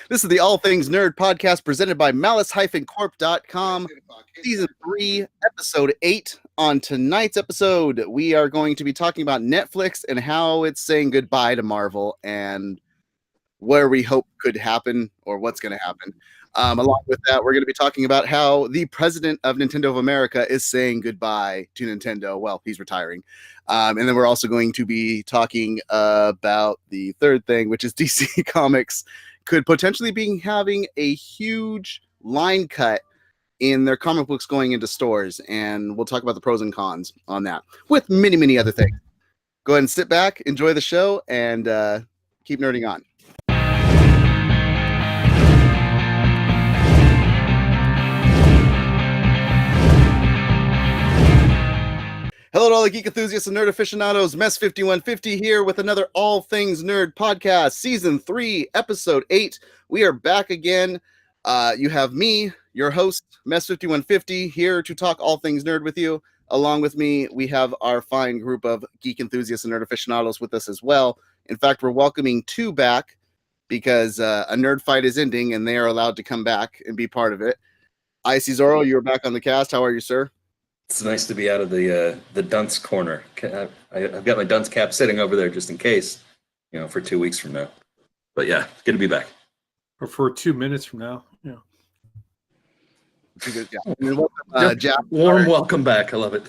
This is the All Things Nerd podcast presented by Malice-Corp.com, Season 3, Episode 8. On tonight's episode, we are going to be talking about Netflix and how it's saying goodbye to Marvel and where we hope could happen or what's going to happen. Along with that, we're going to be talking about how the president of Nintendo of America is saying goodbye to Nintendo. Well, he's retiring. And then we're also going to be talking about the third thing, which is DC Comics could potentially be having a huge line cut in their comic books going into stores. And we'll talk about the pros and cons on that, with many, many other things. Go ahead and sit back, enjoy the show, and keep nerding on. Hello to all the geek enthusiasts and nerd aficionados. Mess 5150 here with another All Things Nerd podcast, Season 3, Episode 8. We are back again. You have me, your host, Mess 5150, here to talk all things nerd with you. Along with me, we have our fine group of geek enthusiasts and nerd aficionados with us as well. In fact, we're welcoming two back because a nerd fight is ending and they are allowed to come back and be part of it. Icy Zorro, you're back on the cast. How are you, sir? It's nice to be out of the dunce corner. I've got my dunce cap sitting over there just in case, for 2 weeks from now. But yeah, good to be back. Or for 2 minutes from now. Yeah. Jack. Warm welcome back. I love it.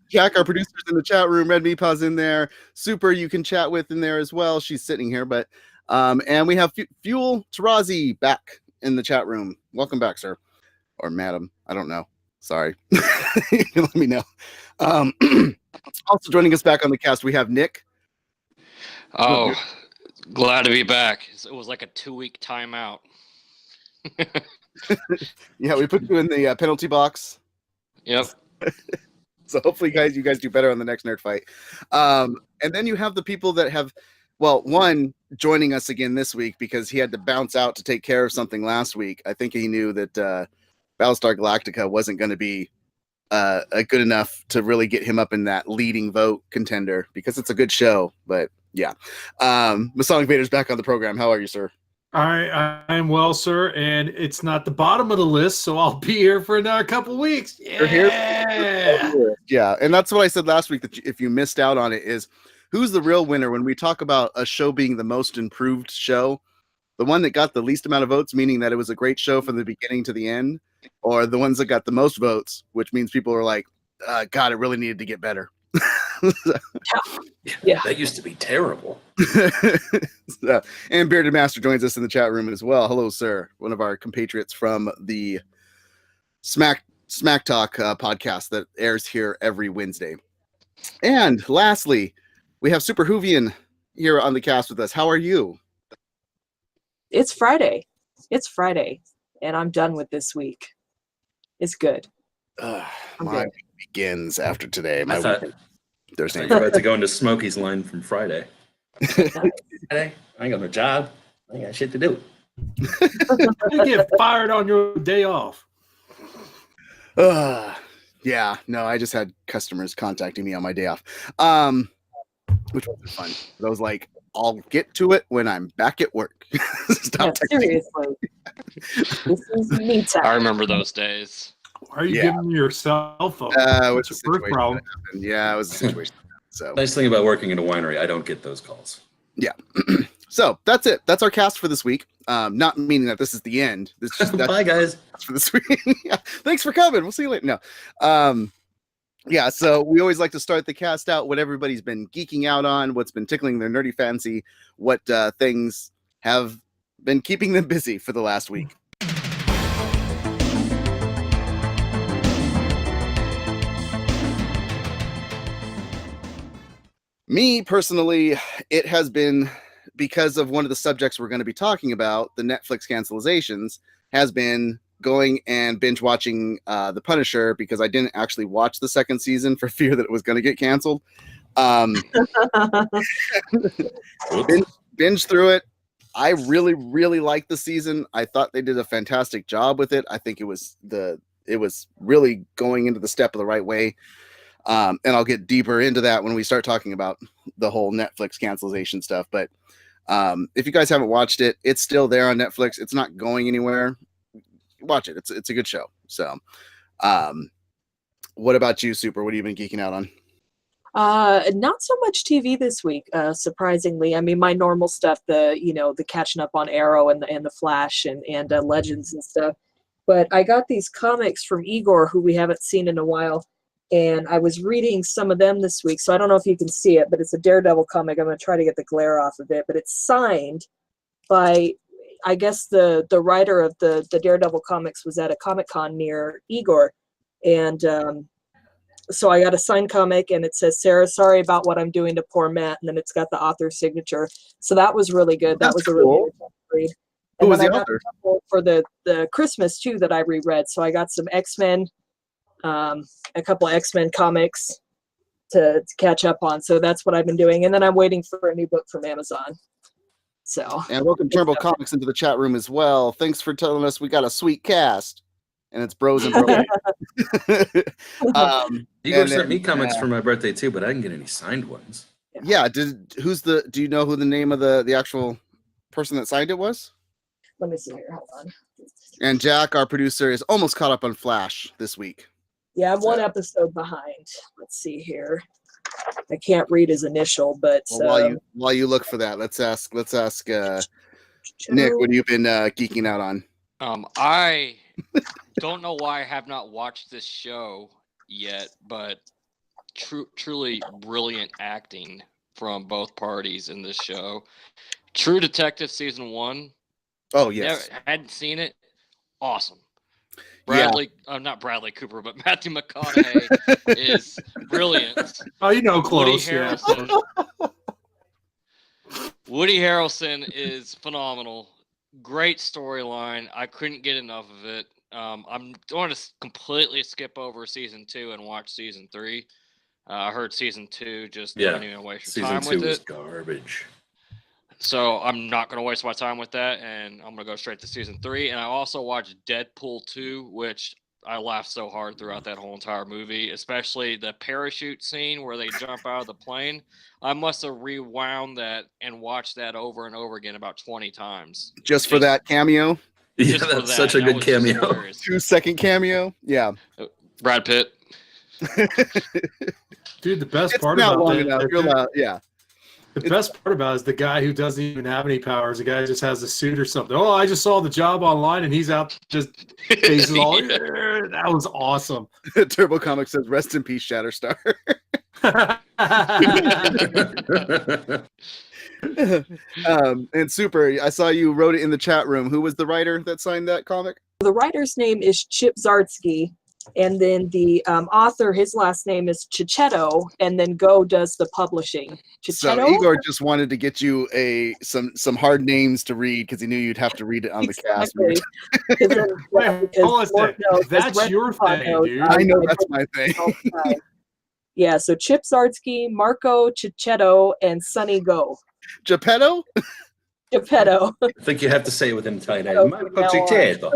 Jack, our producer's in the chat room. Red Meepaw's in there. Super, you can chat with in there as well. She's sitting here, but and we have Fuel Tarazi back in the chat room. Welcome back, sir, or madam. I don't know. Sorry. Let me know. Also joining us back on the cast, we have Nick. Oh, glad to be back. It was like a 2-week timeout. Yeah, we put you in the penalty box. Yep. So hopefully, you guys do better on the next nerd fight. And then you have the people that have, one joining us again this week because he had to bounce out to take care of something last week. I think he knew that Battlestar Galactica wasn't going to be good enough to really get him up in that leading vote contender because it's a good show. But yeah, Masonic Vader's back on the program. How are you, sir? I am well, sir, and it's not the bottom of the list, so I'll be here for another couple of weeks. Yeah, yeah, and that's what I said last week. That if you missed out on it, is who's the real winner when we talk about a show being the most improved show? The one that got the least amount of votes, meaning that it was a great show from the beginning to the end, or the ones that got the most votes, which means people are like, God, it really needed to get better. Yeah, that used to be terrible. And Bearded Master joins us in the chat room as well. Hello, sir. One of our compatriots from the Smack Talk podcast that airs here every Wednesday. And lastly, we have Super Hoovian here on the cast with us. How are you? It's Friday. And I'm done with this week. It's good. My week begins after today. Thursday. You're about to go into Smokey's line from Friday. Friday, I ain't got no job. I ain't got shit to do. You get fired on your day off. Yeah, no, I just had customers contacting me on my day off, which wasn't fun. But I was like, I'll get to it when I'm back at work. Stop seriously. This is me time. I remember those days. Why are you giving yourself a first problem? Yeah, it was a situation. So nice thing about working in a winery, I don't get those calls. Yeah. So that's it. That's our cast for this week. Not meaning that this is the end. Bye, guys. For this week. Yeah. Thanks for coming. We'll see you later. No. Yeah, so we always like to start the cast out what everybody's been geeking out on, what's been tickling their nerdy fancy, what things have been keeping them busy for the last week. Me, personally, it has been because of one of the subjects we're going to be talking about, the Netflix cancelizations, has been going and binge watching The Punisher because I didn't actually watch the second season for fear that it was going to get canceled. Binge through it. I really, really liked the season. I thought they did a fantastic job with it. I think it was really going into the step of the right way. And I'll get deeper into that when we start talking about the whole Netflix cancellation stuff. But If you guys haven't watched it, it's still there on Netflix. It's not going anywhere. Watch it. It's a good show. So, what about you, Super? What have you been geeking out on? Not so much TV this week, surprisingly. I mean, my normal stuff, the catching up on Arrow and the Flash and Legends and stuff. But I got these comics from Igor, who we haven't seen in a while, and I was reading some of them this week. So I don't know if you can see it, but it's a Daredevil comic. I'm going to try to get the glare off of it, but it's signed by, I guess the writer of the Daredevil comics was at a Comic-Con near Igor, and so I got a signed comic, and it says, "Sarah, sorry about what I'm doing to poor Matt," and then it's got the author's signature. So that was really good. That was a really good read. Who And was then the I got author? a couple for the Christmas too that I reread. So I got some X-Men, a couple of X-Men comics to catch up on. So that's what I've been doing, and then I'm waiting for a new book from Amazon. So And welcome Turnbull Comics into the chat room as well. Thanks for telling us we got a sweet cast, and it's bros and bros. Igor and sent then, me comics for my birthday too, but I didn't get any signed ones. Yeah. Do you know who the name of the actual person that signed it was? let me see here. Hold on. And Jack, our producer, is almost caught up on Flash this week. Yeah, I'm one episode behind. Let's see here. I can't read his initial, but Well, while you look for that, let's ask Nick, what have you been geeking out on? I don't know why I have not watched this show yet, but truly brilliant acting from both parties in this show. True Detective season 1. Oh yes, hadn't seen it. Awesome. Yeah. Not Bradley Cooper, but Matthew McConaughey is brilliant. Oh, close. Woody Harrelson. Woody Harrelson is phenomenal. Great storyline. I couldn't get enough of it. I'm going to completely skip over season 2 and watch season 3. I heard season 2 just don't even waste your time Season 2 with is it. garbage. So I'm not going to waste my time with that, and I'm going to go straight to season 3. And I also watched Deadpool 2, which I laughed so hard throughout that whole entire movie, especially the parachute scene where they jump out of the plane. I must have rewound that and watched that over and over again about 20 times. just for that cameo, Yeah, Just for that's that. such a That good was just cameo. hilarious. 2-second cameo. Yeah, Brad Pitt. Dude, the best it's part not about long that, enough. You're allowed. Yeah, the best part about it is the guy who doesn't even have any powers. The guy just has a suit or something. Oh, I just saw the job online, and he's out just faces all. Yeah. That was awesome. Turbo Comics says, "Rest in peace, Shatterstar." And Super, I saw you wrote it in the chat room. Who was the writer that signed that comic? The writer's name is Chip Zdarsky, and then the author, his last name is Chichetto, and then Go does the publishing. So Chichetto? Igor just wanted to get you some hard names to read because he knew you'd have to read it on the cast. Exactly. Wait, hold on a second. That's your thing, dude. I know that's my thing. Yeah, so Chip Zdarsky, Marco Chichetto, and Sonny Go. Geppetto? Geppetto. I think you have to say it with an Italian Oh, name. Marco Cicetto.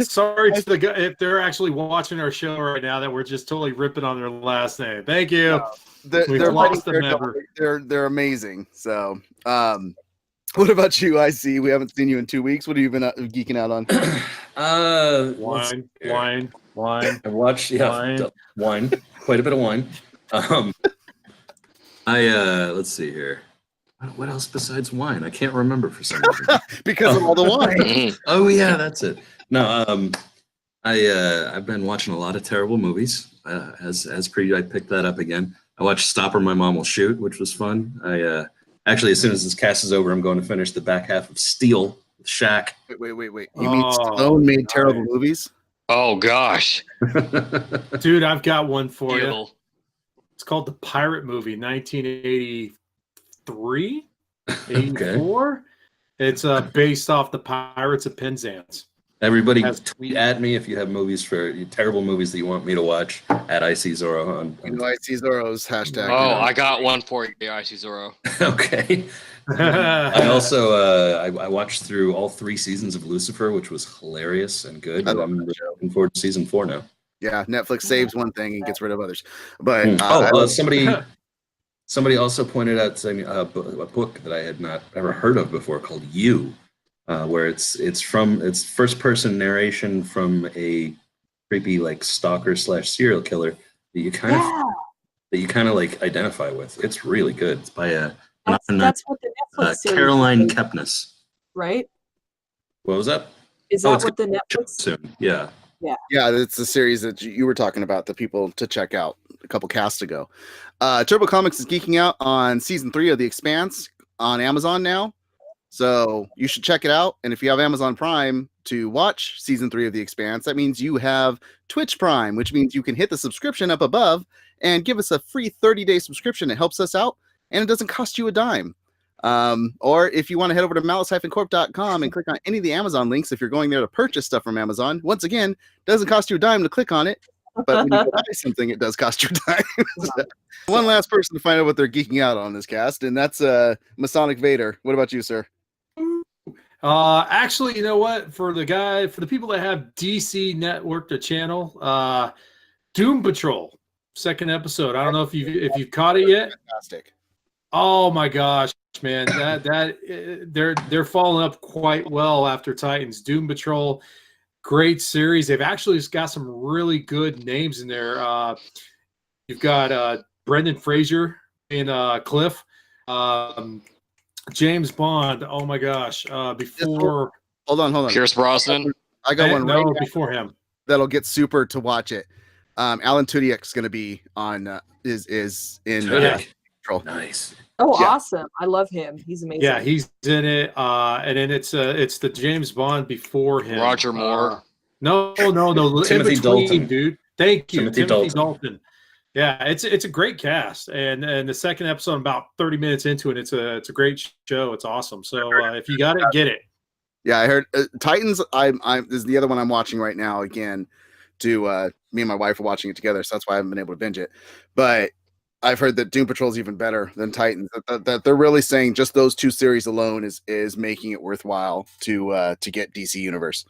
Sorry to the guy if they're actually watching our show right now that we're just totally ripping on their last name. Thank you. They're We've fighting lost a their member. dog. They're amazing. So, what about you? I see we haven't seen you in 2 weeks. What have you been geeking out on? Wine. I watched wine, quite a bit of wine. Let's see here. What else besides wine? I can't remember for some reason. Because of all the wine. Oh yeah, that's it. No, I've been watching a lot of terrible movies. As I picked that up again. I watched Stop or My Mom Will Shoot, which was fun. I actually, as soon as this cast is over, I'm going to finish the back half of Steel with Shaq. Wait. You mean Stallone made terrible movies? Oh, gosh. Dude, I've got one for you. Deal. It's called The Pirate Movie, 1983, 84. It's based off the Pirates of Penzance. Everybody tweet at me if you have movies terrible movies that you want me to watch at IC Zorro on IC Zorro's hashtag. Oh, I got one for you, IC Zorro. Okay. I also I watched through all 3 seasons of Lucifer, which was hilarious and good. I'm looking forward to season 4 now. Yeah, Netflix saves one thing and gets rid of others. But Somebody also pointed out to me a book that I had not ever heard of before called You, where it's first person narration from a creepy like stalker / serial killer that you kind of like identify with. It's really good. It's by that's what the Netflix series Caroline is, Kepnes. right? What was that? Is that what the Netflix? Soon. Yeah. Yeah, it's the series that you were talking about, the people to check out a couple casts ago. Turbo Comics is geeking out on season 3 of The Expanse on Amazon now. So you should check it out. And if you have Amazon Prime to watch season 3 of The Expanse, that means you have Twitch Prime, which means you can hit the subscription up above and give us a free 30-day subscription. It helps us out, and it doesn't cost you a dime. Or if you want to head over to malice-corp.com and click on any of the Amazon links, if you're going there to purchase stuff from Amazon, once again, it doesn't cost you a dime to click on it. But when you buy something, it does cost you a dime. So, one last person to find out what they're geeking out on this cast, and that's Masonic Vader. What about you, sir? Actually, you know what? For the people that have DC Network, the channel, Doom Patrol, 2nd episode. I don't know if you've caught it yet. Fantastic. Oh my gosh, man, they're following up quite well after Titans. Doom Patrol, great series. They've actually got some really good names in there. You've got Brendan Fraser in Cliff, James Bond. Oh my gosh, before. Hold on. Pierce Brosnan. I got one right before him. That'll get super to watch it. Alan Tudyk's going to be on. Is in Control. Nice. Oh, Yeah. awesome! I love him. He's amazing. Yeah, he's in it. And then it's the James Bond before him. Roger Moore. No. Timothy Dalton, dude. Thank you, Timothy Dalton. Yeah, it's a great cast, and the 2nd episode, I'm about 30 minutes into it. It's a great show. It's awesome. So if you got it, get it. Yeah, I heard Titans. This is the other one I'm watching right now again. Me and my wife are watching it together, so that's why I haven't been able to binge it. But I've heard that Doom Patrol is even better than Titans. That they're really saying just those 2 series alone is making it worthwhile to get DC Universe.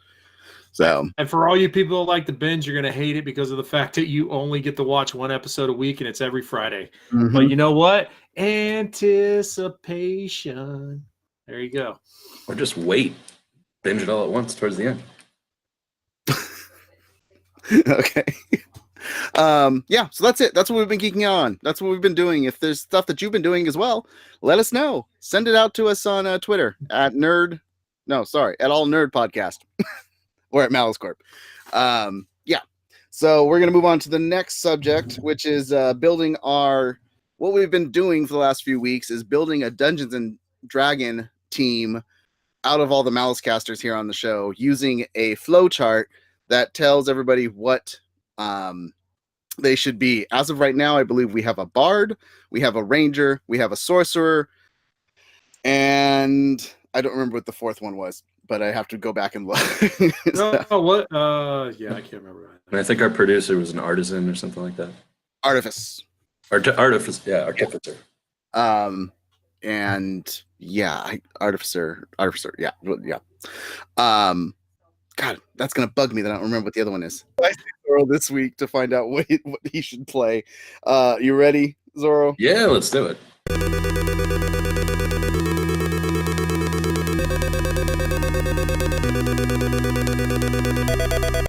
So, and for all you people that like to binge, you're gonna hate it because of the fact that you only get to watch 1 episode a week, and it's every Friday. Mhm. But you know what? Anticipation. There you go. Or just wait. Binge it all at once towards the end. Okay. Yeah, so that's it. That's what we've been geeking out on. That's what we've been doing. If there's stuff that you've been doing as well, let us know. Send it out to us on Twitter at All Nerd Podcast or at Malice Corp. Yeah. So we're gonna move on to the next subject, which is building what we've been doing for the last few weeks is building a Dungeons and Dragon team out of all the Malicecasters here on the show using a flow chart that tells everybody what they should be. As of right now, I believe we have a bard, we have a ranger, we have a sorcerer, and I don't remember what the 4th one was, but I have to go back and look. What? Yeah, I can't remember. And I think our producer was an artisan or something like that. Artifice. Artificer. And yeah, artificer. Yeah. God, that's gonna bug me that I don't remember what the other one is. I see Zoro this week to find out what he should play. You ready, Zoro? Yeah, let's do it.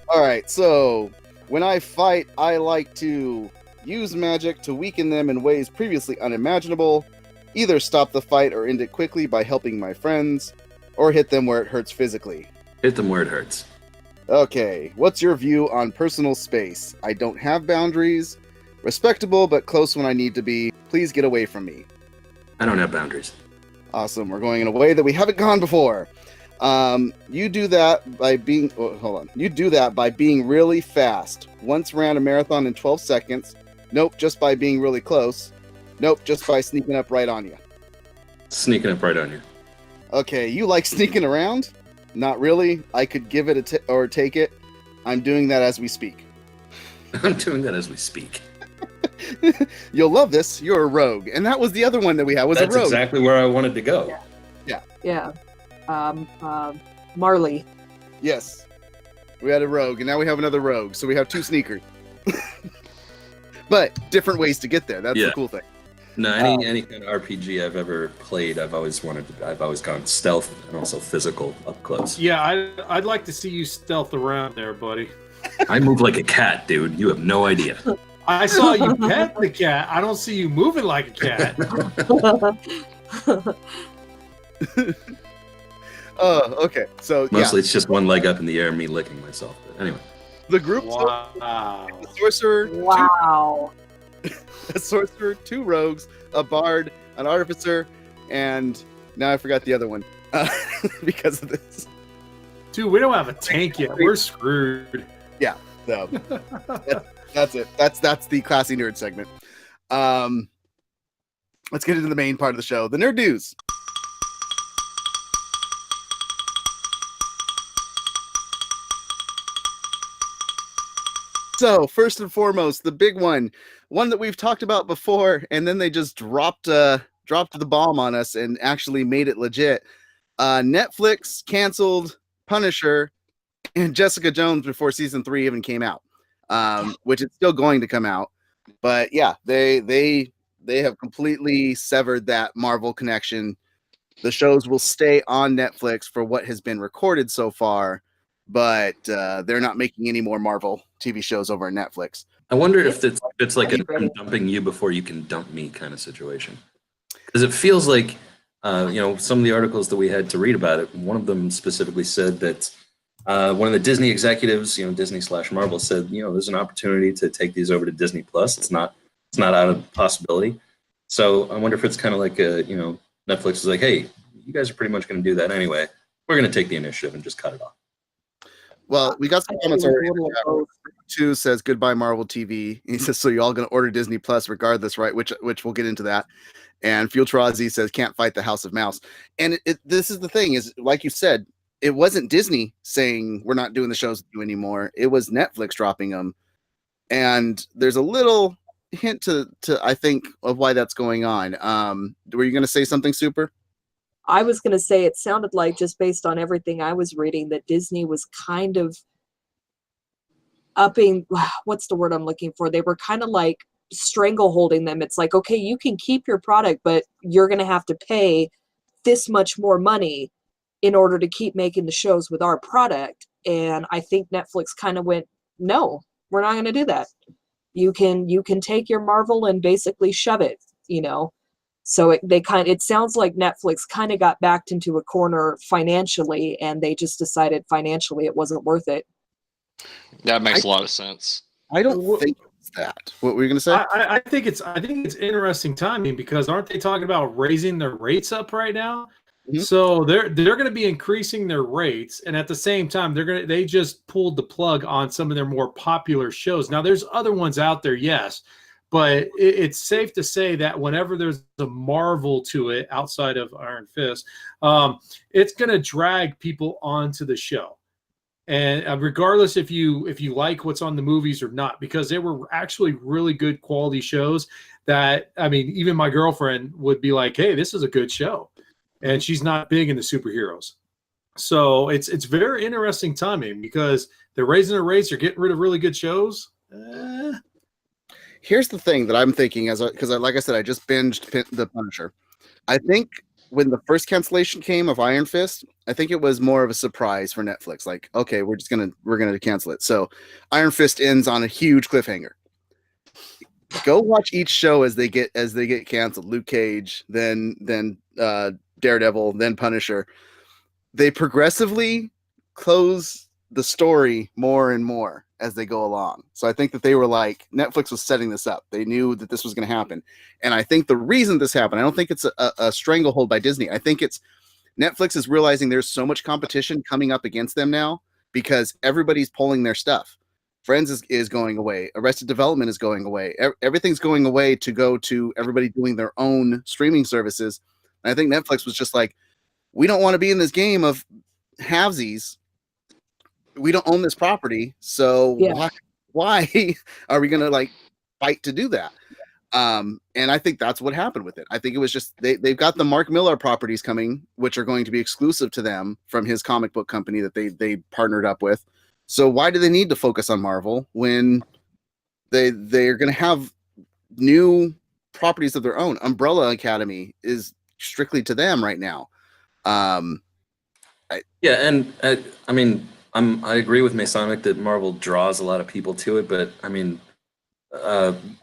All right, so when I fight, I like to use magic to weaken them in ways previously unimaginable, either stop the fight or end it quickly by helping my friends, or hit them where it hurts physically. Hit them where it hurts. Okay, what's your view on personal space? I don't have boundaries. Respectable, but close when I need to be. Please get away from me. I don't have boundaries. Awesome, we're going in a way that we haven't gone before. You do that by being... Oh, hold on. You do that by being really fast. Once ran a marathon in 12 seconds. Nope, just by being really close. Nope, just by sneaking up right on you. Sneaking up right on you. Okay, you like sneaking around? Not really. I could give it or take it. I'm doing that as we speak. I'm doing that as we speak. You'll love this. You're a rogue. And that was the other one that we had, was That's a rogue. exactly where I wanted to go. Yeah. Marley. Yes. We had a rogue, and now we have another rogue. So we have 2 sneakers. But different ways to get there. That's the cool thing. No, any kind of RPG I've ever played, I've always gone stealth and also physical up close. Yeah, I'd like to see you stealth around there, buddy. I move like a cat, dude. You have no idea. I saw you pet the cat. I don't see you moving like a cat. Okay. So Mostly it's just one leg up in the air and me licking myself. But anyway. the group: Wow. a sorcerer, Wow. a sorcerer, 2 rogues, a bard, an artificer, and now I forgot the other one because of this. Dude, we don't have a tank yet. We're screwed. So that's it. That's the classy nerd segment. Let's get into the main part of the show, the nerd news. So first and foremost, the big one that we've talked about before, and then they just dropped the bomb on us and actually made it legit. Netflix canceled Punisher and Jessica Jones before season 3 even came out, which is still going to come out. But yeah, they have completely severed that Marvel connection. The shows will stay on Netflix for what has been recorded so far, but they're not making any more Marvel TV shows over on Netflix. I wonder if it's like I'm dumping you before you can dump me kind of situation. Because it feels like, some of the articles that we had to read about it, one of them specifically said that one of the Disney executives, Disney/Marvel, said, there's an opportunity to take these over to Disney Plus. It's not out of possibility. So I wonder if it's kind of like Netflix is like, hey, you guys are pretty much going to do that anyway. We're going to take the initiative and just cut it off. Well, we got some comments already. 2 says goodbye Marvel TV. He says, so you're all going to order Disney Plus regardless, right? Which we'll get into that. And Fueltrazi says can't fight the House of Mouse. And this is the thing is, like you said, it wasn't Disney saying we're not doing the shows with you anymore. It was Netflix dropping them. And there's a little hint to I think of why that's going on. Were you going to say something, Super? I was going to say it sounded like, just based on everything I was reading, that Disney was kind of upping, what's the word I'm looking for? They were kind of like strangleholding them. It's like, okay, you can keep your product, but you're going to have to pay this much more money in order to keep making the shows with our product. And I think Netflix kind of went, no, we're not going to do that. You can take your Marvel and basically shove it, So it sounds like Netflix kind of got backed into a corner financially, and they just decided financially it wasn't worth it. That makes a lot of sense. I don't think it's that. What were you going to say? I think it's interesting timing, because aren't they talking about raising their rates up right now? Mm-hmm. So they're going to be increasing their rates, and at the same time they just pulled the plug on some of their more popular shows. Now there's other ones out there, yes. But it's safe to say that whenever there's a Marvel to it outside of Iron Fist, it's going to drag people onto the show. And regardless if you like what's on the movies or not, because they were actually really good quality shows that, even my girlfriend would be like, hey, this is a good show. And she's not big into superheroes. So it's very interesting timing, because they're raising their rates, they're getting rid of really good shows. Here's the thing that I'm thinking, because like I said, I just binged The Punisher. I think when the first cancellation came of Iron Fist, I think it was more of a surprise for Netflix. Like, okay, we're gonna cancel it. So Iron Fist ends on a huge cliffhanger. Go watch each show as they get canceled. Luke Cage, then Daredevil, then Punisher. They progressively close the story more and more as they go along. So I think that they were like, Netflix was setting this up. They knew that this was going to happen. And I think the reason this happened, I don't think it's a stranglehold by Disney. I think it's Netflix is realizing there's so much competition coming up against them now, because everybody's pulling their stuff. Friends is going away. Arrested Development is going away. Everything's going away to go to everybody doing their own streaming services. And I think Netflix was just like, we don't want to be in this game of halvesies. We don't own this property, so why are we gonna fight to do that? And I think that's what happened with it. I think it was just they've got the Mark Millar properties coming, which are going to be exclusive to them from his comic book company that they partnered up with. So why do they need to focus on Marvel when they're going to have new properties of their own. Umbrella Academy is strictly to them right now. Yeah, and I mean, I agree with Masonic that Marvel draws a lot of people to it, but I mean,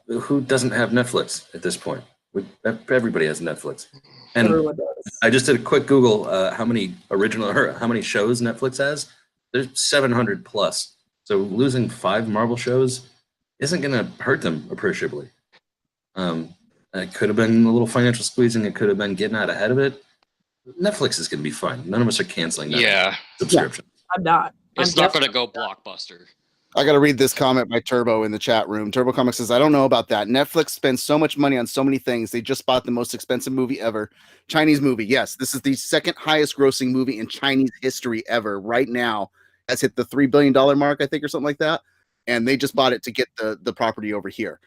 who doesn't have Netflix at this point? Everybody has Netflix, and Everyone does. I just did a quick Google how many shows Netflix has. There's 700 plus. So losing 5 Marvel shows isn't going to hurt them appreciably. It could have been a little financial squeezing. It could have been getting out ahead of it. Netflix is going to be fine. None of us are canceling that subscription. I'm not. It's not going to go blockbuster. I got to read this comment by Turbo in the chat room. Turbo Comics says, I don't know about that. Netflix spends so much money on so many things. They just bought the most expensive movie ever. Chinese movie. Yes, this is the second highest grossing movie in Chinese history ever. Right now, has hit the $3 billion mark, I think, or something like that. And they just bought it to get the property over here.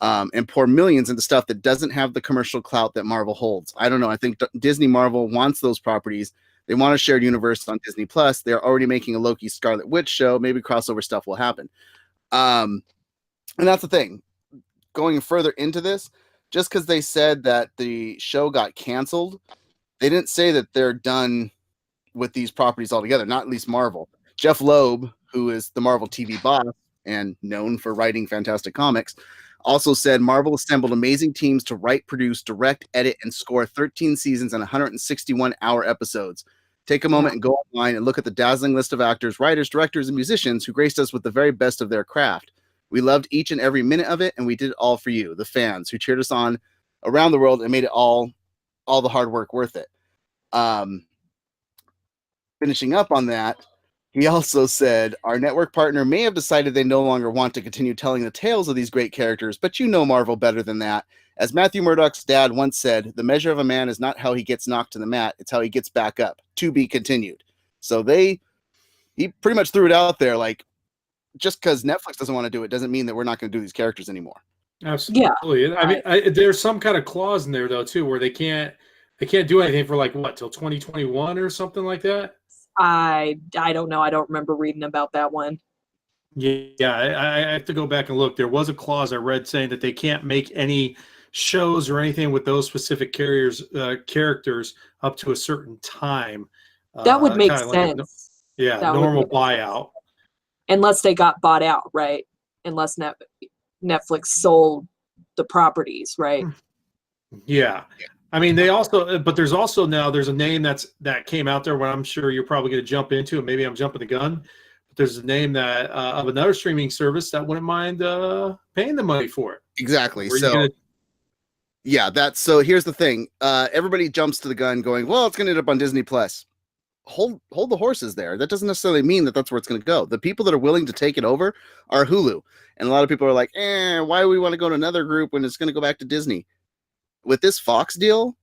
And pour millions into stuff that doesn't have the commercial clout that Marvel holds. I don't know. I think Disney Marvel wants those properties. They want a shared universe on Disney Plus. They're already making a Loki Scarlet Witch show. Maybe crossover stuff will happen. And that's the thing. Going further into this, just because they said that the show got canceled, they didn't say that they're done with these properties altogether. Not at least Marvel. Jeff Loeb, who is the Marvel TV boss and known for writing fantastic comics, also said Marvel assembled amazing teams to write, produce, direct, edit, and score 13 seasons and 161-hour episodes. Take a moment and go online and look at the dazzling list of actors, writers, directors, and musicians who graced us with the very best of their craft. We loved each and every minute of it, and we did it all for you, the fans, who cheered us on around the world and made it all the hard work worth it. Finishing up on that, he also said, our network partner may have decided they no longer want to continue telling the tales of these great characters, but you know Marvel better than that. As Matthew Murdock's dad once said, the measure of a man is not how he gets knocked to the mat, it's how he gets back up. To be continued. So he pretty much threw it out there, like, just because Netflix doesn't want to do it doesn't mean that we're not going to do these characters anymore. Absolutely. Yeah. I mean, there's some kind of clause in there though too, where they can't do anything for like what, till 2021 or something like that. I don't know. I don't remember reading about that one. Yeah, I have to go back and look. There was a clause I read saying that they can't make any shows or anything with those specific characters up to a certain time. That would make sense. That normal buyout. Unless they got bought out, right? Unless Netflix sold the properties, right? Yeah. I mean, there's also now there's a name that came out there where I'm sure you're probably going to jump into, and maybe I'm jumping the gun. But there's a name that of another streaming service that wouldn't mind paying the money for it. Exactly. So here's the thing. Everybody jumps to the gun going, well, it's going to end up on Disney Plus. Hold the horses there. That doesn't necessarily mean that that's where it's going to go. The people that are willing to take it over are Hulu. And a lot of people are like, why do we want to go to another group when it's going to go back to Disney? With this Fox deal,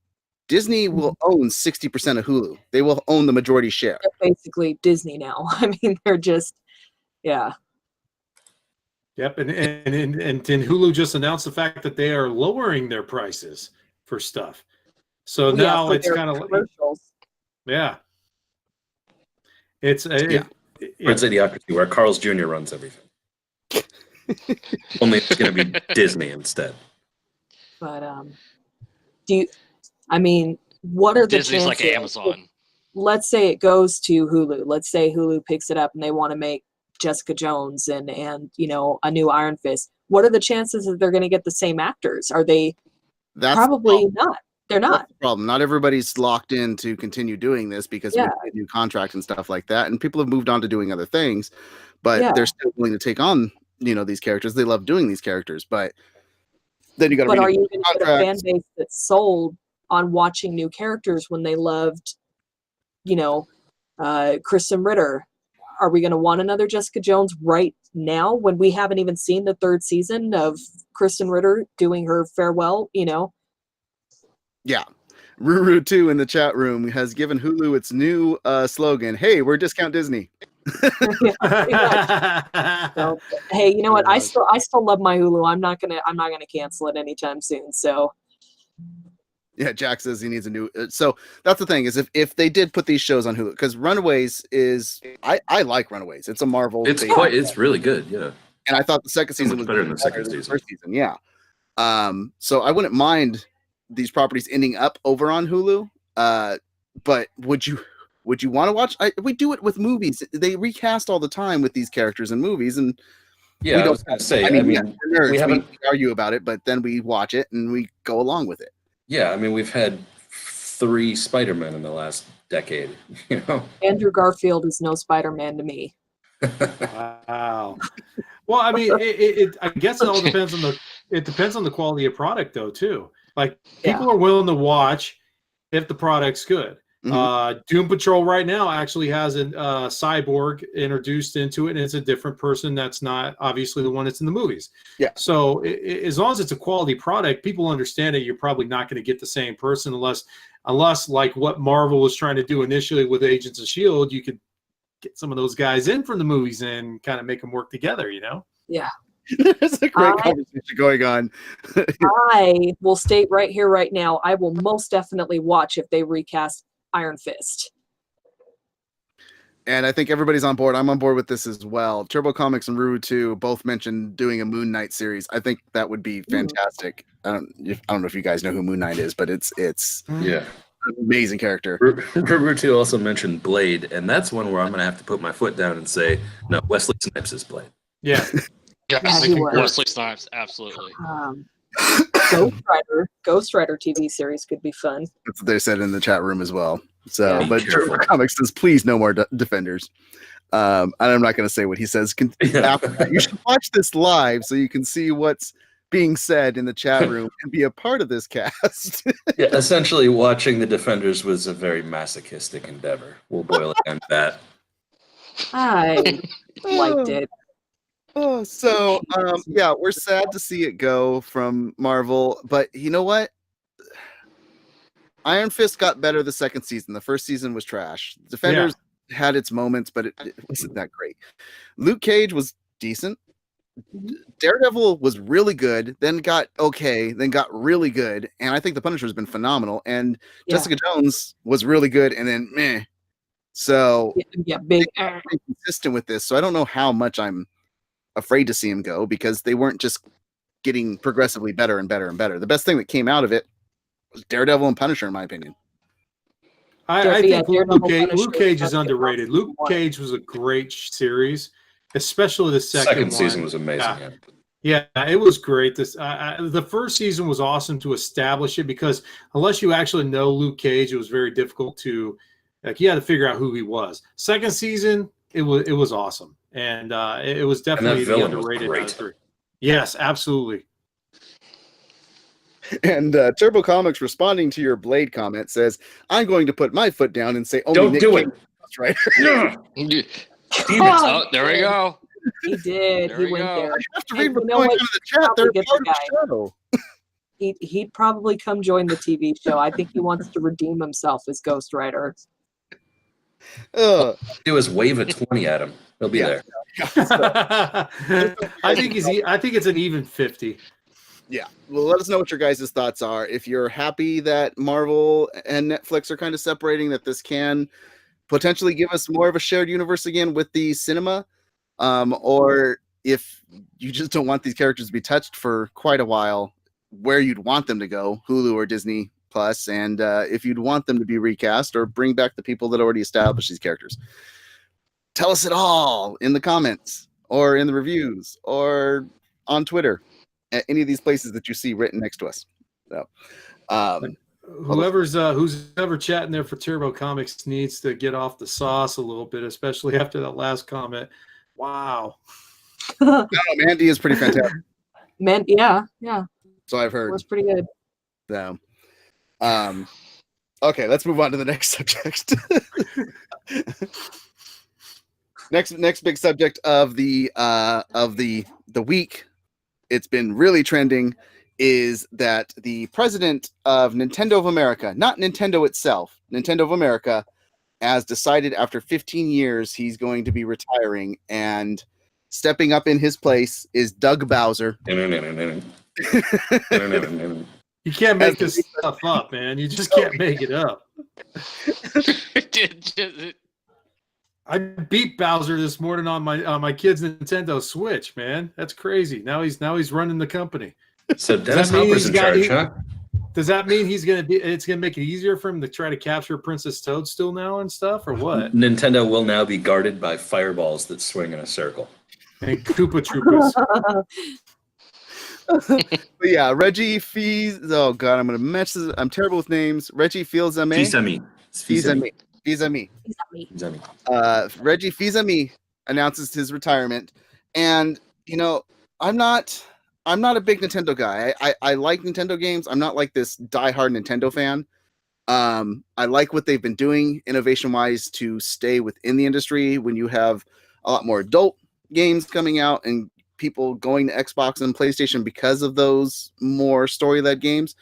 Disney will own 60% of Hulu. They will own the majority share. They're basically Disney now. I mean, they're just, yeah. Yep, and Hulu just announced the fact that they are lowering their prices for stuff. So now it's kind of commercials. Yeah. It's Idiocracy, where Carl's Jr. runs everything. Only it's going to be Disney instead. But what are the Disney's chances? like Amazon. Let's say it goes to Hulu. Let's say Hulu picks it up and they want to make Jessica Jones and a new Iron Fist. What are the chances that they're going to get the same actors? Are they? Probably not. They're not. That's the problem. Not everybody's locked in to continue doing this because we have a new contract and stuff like that. And people have moved on to doing other things, but they're still willing to take on, these characters. They love doing these characters, but then you got to. But are you going to get a fan base that's sold on watching new characters when they loved, Kristen Ritter? Are we going to want another Jessica Jones right now when we haven't even seen the 3rd season of Kristen Ritter doing her farewell? Yeah. Ruru 2 in the chat room has given Hulu its new slogan. Hey, we're Discount Disney. So, hey, you know what? I still love my Hulu. I'm not gonna cancel it anytime soon. So yeah, Jack says he needs a new. So that's the thing is if they did put these shows on Hulu, because Runaways is I like Runaways. It's a Marvel. It's really good. Yeah. And I thought the second season was better than the second season. First season, yeah. So I wouldn't mind these properties ending up over on Hulu. But would you want to watch? We do it with movies. They recast all the time with these characters in movies, and Yeah, we I was going to say. I mean, yeah, we're nerds. we haven't. We argue about it, but then we watch it and we go along with it. Yeah, I mean, we've had 3 Spider-Men in the last decade. You know, Andrew Garfield is no Spider-Man to me. Wow. Well, I mean, I guess it all depends on the quality of product though too. Like people are willing to watch if the product's good. Mhm. Doom Patrol right now actually has a cyborg introduced into it, and it's a different person that's not obviously the one that's in the movies. Yeah. So as long as it's a quality product, people understand it. You're probably not going to get the same person unless like what Marvel was trying to do initially with Agents of S.H.I.E.L.D., you could get some of those guys in from the movies and kind of make them work together, you know? Yeah. There's a great conversation going on. I will state right here, right now, I will most definitely watch if they recast Iron Fist. And I think everybody's on board. I'm on board with this as well. Turbo Comics and Ruru 2 both mentioned doing a Moon Knight series. I think that would be fantastic. I don't know if you guys know who Moon Knight is, but it's yeah, an amazing character. Rutu also mentioned Blade, and that's one where I'm going to have to put my foot down and say, no, Wesley Snipes is Blade. Yeah. Yes, he was. Wesley Snipes, absolutely. Ghost Rider TV series could be fun. That's what they said in the chat room as well. So, Yeah. but Turbo Comics says, please no more Defenders. And I'm not going to say what he says. After that. You should watch this live so you can see what's being said in the chat room and be a part of this cast. Yeah, essentially, watching the Defenders was a very masochistic endeavor. We'll boil it down to that. I liked it. Oh, so yeah, we're sad to see it go from Marvel, but you know what? Iron Fist got better the second season. The first season was trash. Defenders had its moments, but it wasn't that great. Luke Cage was decent. Daredevil was really good, then got okay, then got really good, and I think the Punisher has been phenomenal. And Jessica Jones was really good, and then meh. So big consistent with this. So I don't know how much I'm afraid to see him go because they weren't just getting progressively better and better and better. The best thing that came out of it was Daredevil and Punisher, in my opinion. I think Luke Cage is underrated. Luke Cage was a great series, especially the second season was amazing. Yeah, it was great. The first season was awesome to establish it because unless you actually know Luke Cage, it was very difficult to you had to figure out who he was. Second season, it was awesome. And it was definitely the underrated. Yes, absolutely. And Turbo Comics responding to your Blade comment says, "I'm going to put my foot down and say, only don't Nick do Cage it, right?" Oh, there we go. He did. There he we went go. there. You have to read what's You know going what? on in the chat. They're Get part of the the show. He'd probably come join the TV show. I think he wants to redeem himself as Ghost Rider. Do is wave a 20 at him. He'll be there. I think it's an even 50. Yeah. Well, let us know what your guys' thoughts are. If you're happy that Marvel and Netflix are kind of separating, that this can potentially give us more of a shared universe again with the cinema, or if you just don't want these characters to be touched for quite a while, where you'd want them to go, Hulu or Disney Plus, and if you'd want them to be recast or bring back the people that already established these characters. Tell us it all in the comments or in the reviews or on Twitter at any of these places that you see written next to us. So, who's ever chatting there for Turbo Comics needs to get off the sauce a little bit, especially after that last comment. Wow. Mandy is pretty fantastic. Yeah. So I've heard. It was pretty good. So, okay, let's move on to the next subject. Next big subject of the week, it's been really trending, is that the president of Nintendo of America, not Nintendo itself, Nintendo of America, has decided after 15 years he's going to be retiring, and stepping up in his place is Doug Bowser. You can't make this stuff up, man. You just can't make it up. I beat Bowser this morning on my kid's Nintendo Switch, man. That's crazy. Now he's running the company. So Dennis that mean Hopper's he's in got- charge, he- huh? Does that mean it's gonna make it easier for him to try to capture Princess Toadstool now and stuff, or what? Nintendo will now be guarded by fireballs that swing in a circle. And Koopa Troopas. But yeah, Reggie Fils. Oh god, I'm gonna mess this. I'm terrible with names. Reggie Fils-aime. Fils-aime. It's Fils-aime. Fils-aime. Fils-aime. Reggie Fils-aime announces his retirement, and I'm not a big Nintendo guy. I like Nintendo games. I'm not like this diehard Nintendo fan. I like what they've been doing innovation wise to stay within the industry when you have a lot more adult games coming out and people going to Xbox and PlayStation because of those more story-led games.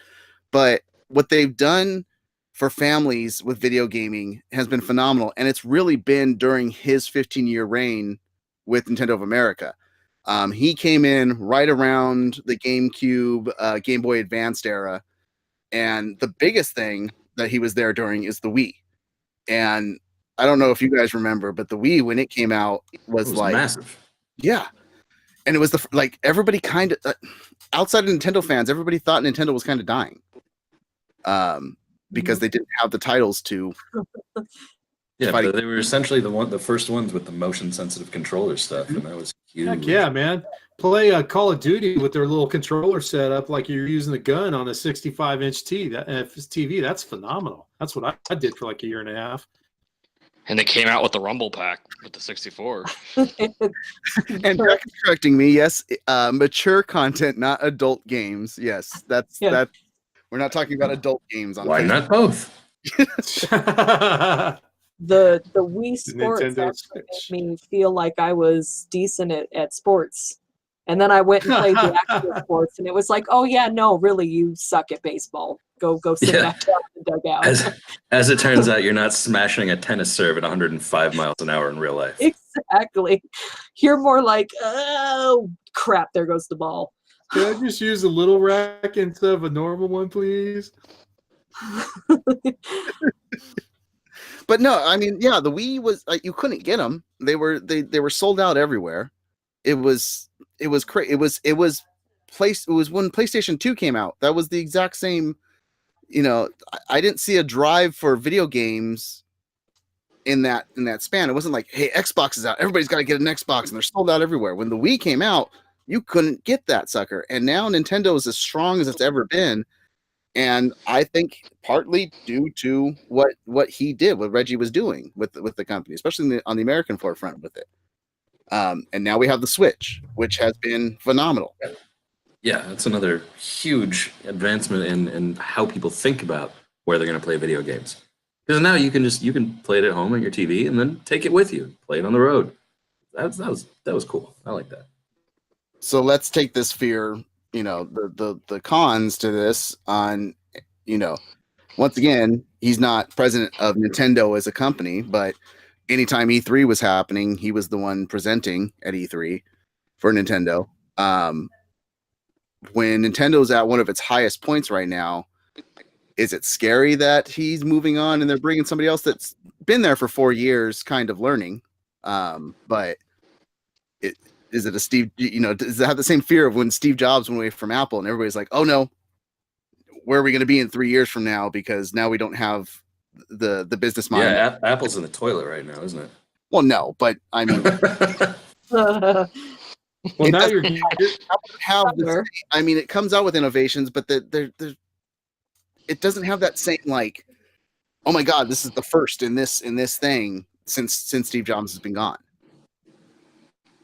But what they've done for families with video gaming has been phenomenal, and it's really been during his 15-year reign with Nintendo of America. He came in right around the GameCube, Game Boy Advanced era, and the biggest thing that he was there during is the Wii. And I don't know if you guys remember, but the Wii, when it came out, was like massive. Yeah, and it was everybody kind of outside of Nintendo fans, everybody thought Nintendo was kind of dying, because they didn't have the titles to. Yeah, but they were essentially the first ones with the motion sensitive controller stuff, and that was huge. Heck yeah, man. Play Call of Duty with their little controller setup like you're using the gun on a 65-inch TV. That's phenomenal. That's what I did for like a year and a half. And they came out with the Rumble Pack with the 64. And Jack is correcting me. Yes, mature content, not adult games. Yes, that's. We're not talking about adult games. Why not both? The Wii Sports Nintendo actually Switch. made me feel like I was decent at sports. And then I went and played the actual sports, and it was like, oh yeah, no, really, you suck at baseball. Go sit back down in the dugout. As it turns out, you're not smashing a tennis serve at 105 miles an hour in real life. Exactly. You're more like, oh crap, there goes the ball. Could I just use a little rack instead of a normal one, please? But no, I mean, yeah, the Wii was you couldn't get them. They were sold out everywhere. It was crazy. It was when PlayStation 2 came out. That was the exact same. I didn't see a drive for video games in that span. It wasn't like, hey, Xbox is out. Everybody's got to get an Xbox, and they're sold out everywhere. When the Wii came out, you couldn't get that sucker. And now Nintendo is as strong as it's ever been. And I think partly due to what he did, what Reggie was doing with the company, especially on the American forefront with it. And now we have the Switch, which has been phenomenal. Yeah, that's another huge advancement in how people think about where they're going to play video games. Because now you can play it at home on your TV and then take it with you, play it on the road. That was cool. I like that. So let's take this fear, the cons to this on, once again, he's not president of Nintendo as a company, but anytime E3 was happening, he was the one presenting at E3 for Nintendo. When Nintendo's at one of its highest points right now, is it scary that he's moving on and they're bringing somebody else that's been there for 4 years kind of learning? But is it a Steve, does it have the same fear of when Steve Jobs went away from Apple and everybody's like, oh no, where are we going to be in 3 years from now? Because now we don't have the business mind. Yeah, Apple's in the toilet right now, isn't it? Well, no, but I mean, Well, now you're I mean, it comes out with innovations, but it doesn't have that same like, oh my God, this is the first in this thing since Steve Jobs has been gone.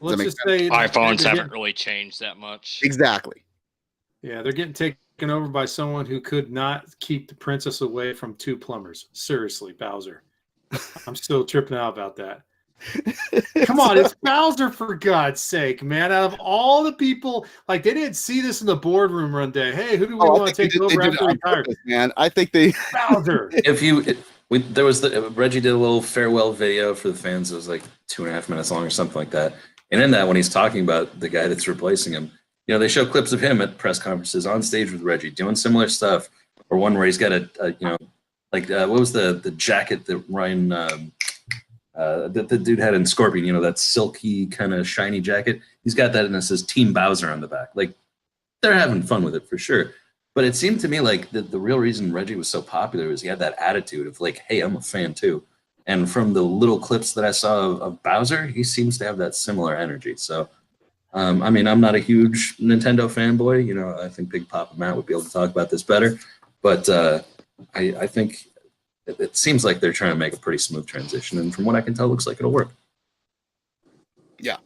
Let's just say iPhones haven't really changed that much. Exactly. Yeah, they're getting taken over by someone who could not keep the princess away from two plumbers. Seriously, Bowser. I'm still tripping out about that. Come on, it's Bowser, for God's sake, man. Out of all the people, like, they didn't see this in the boardroom one day. Hey, who do we want to take over after we retire? Man, I think they Bowser. There was Reggie did a little farewell video for the fans. It was like 2.5 minutes long or something like that. And in that, when he's talking about the guy that's replacing him, they show clips of him at press conferences on stage with Reggie doing similar stuff. Or one where he's got what was the jacket that Ryan that the dude had in Scorpion, that silky kind of shiny jacket. He's got that, and it says Team Bowser on the back. Like, they're having fun with it for sure. But it seemed to me like the real reason Reggie was so popular was he had that attitude of like, hey, I'm a fan too. And from the little clips that I saw of Bowser, he seems to have that similar energy. So, I mean, I'm not a huge Nintendo fanboy. You know, I think Big Papa Matt would be able to talk about this better. But I think it seems like they're trying to make a pretty smooth transition. And from what I can tell, it looks like it'll work. Yeah.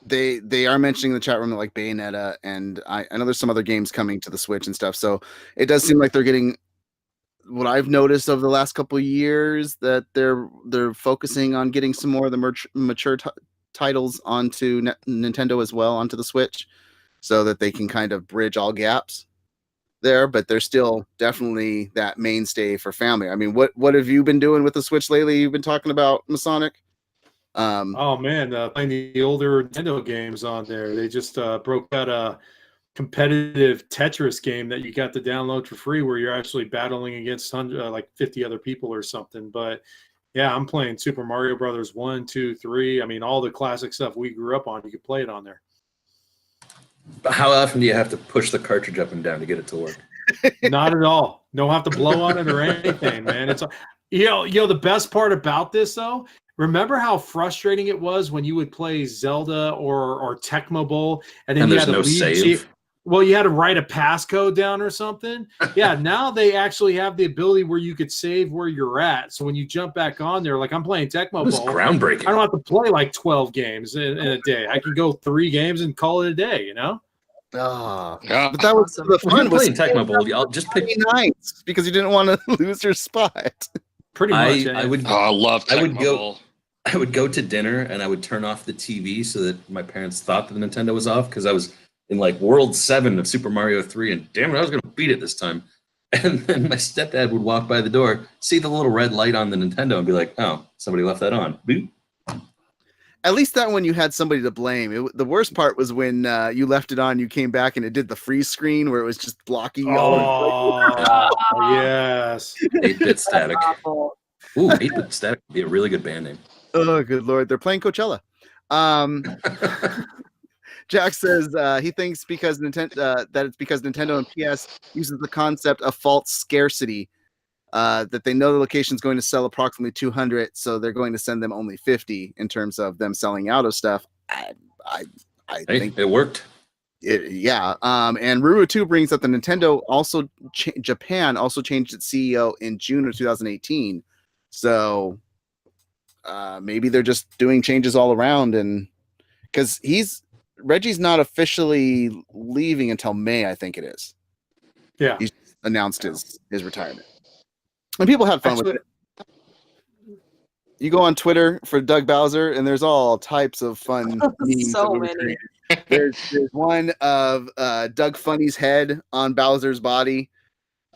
They are mentioning in the chat room that like Bayonetta, and I know there's some other games coming to the Switch and stuff. So it does seem like they're getting what I've noticed over the last couple of years, that they're focusing on getting some more of the mature titles onto Nintendo as well, onto the Switch, so that they can kind of bridge all gaps there. But they're still definitely that mainstay for family. I mean, what have you been doing with the Switch lately? You've been talking about Masonic. Oh man, playing the older Nintendo games on there. They just broke out a competitive Tetris game that you got to download for free, where you're actually battling against like 50 other people or something. But yeah, I'm playing Super Mario Brothers 1, 2, 3. I mean, all the classic stuff we grew up on. You could play it on there. But how often do you have to push the cartridge up and down to get it to work? Not at all. Don't have to blow on it or anything, man. It's you know the best part about this though. Remember how frustrating it was when you would play Zelda or Tecmo Bowl, and then you had to leave. Well, you had to write a passcode down or something. Yeah, now they actually have the ability where you could save where you're at. So when you jump back on there, like I'm playing Tecmo Bowl, groundbreaking. I don't have to play like 12 games in a day. I can go 3 games and call it a day. You know. Oh, yeah. But that was the fun. Was playing Tecmo Bowl. I'll just pick nights because you didn't want to lose your spot. Pretty much. I would. I love Tecmo Bowl. I would go to dinner and I would turn off the TV so that my parents thought that the Nintendo was off, because I was in like World 7 of Super Mario 3, and damn it, I was going to beat it this time. And then my stepdad would walk by the door, see the little red light on the Nintendo, and be like, oh, somebody left that on. Boop. At least that one you had somebody to blame. The worst part was when you left it on, you came back and it did the freeze screen where it was just blocking you. Oh, yes. 8-bit static. Ooh, 8-bit static would be a really good band name. Oh, good Lord. They're playing Coachella. Jack says he thinks because that it's because Nintendo and PS uses the concept of false scarcity, that they know the location is going to sell approximately 200, so they're going to send them only 50 in terms of them selling out of stuff. I think it worked. Yeah. And Ruru2 brings up the Nintendo also Japan also changed its CEO in June of 2018. So maybe they're just doing changes all around, and because Reggie's not officially leaving until May, I think it is. Yeah, he's announced his retirement, and people had fun with it. You go on Twitter for Doug Bowser, and there's all types of fun memes. So many. There's one of Doug Funny's head on Bowser's body.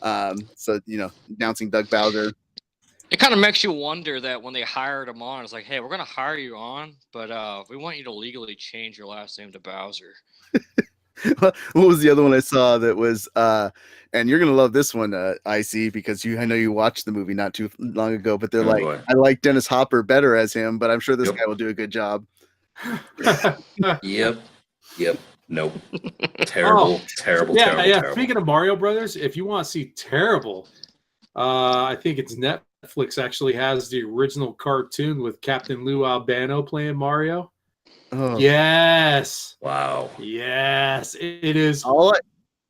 So announcing Doug Bowser. It kind of makes you wonder that when they hired him on, it's like, hey, we're going to hire you on, but we want you to legally change your last name to Bowser. What was the other one I saw that was, and you're going to love this one, IC, because I know you watched the movie not too long ago, but they're I like Dennis Hopper better as him, but I'm sure this guy will do a good job. Yep. Nope. Terrible. Yeah. Speaking of Mario Brothers, if you want to see terrible, I think it's Netflix actually has the original cartoon with Captain Lou Albano playing Mario. Oh. Yes. Wow. Yes, it is. Oh,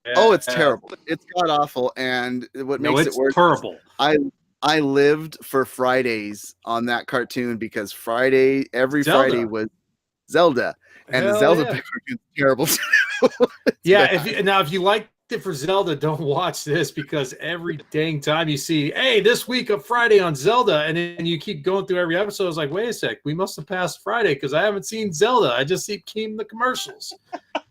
it's terrible. It's god awful, and what makes it worse? Terrible. I lived for Fridays on that cartoon because every Zelda. Friday was Zelda, and the Zelda cartoon is terrible. If you like it for Zelda, don't watch this, because every dang time you see, hey, this week of Friday on Zelda, and then you keep going through every episode, it's like, wait a sec, we must have passed Friday because I haven't seen Zelda. I just keep the commercials.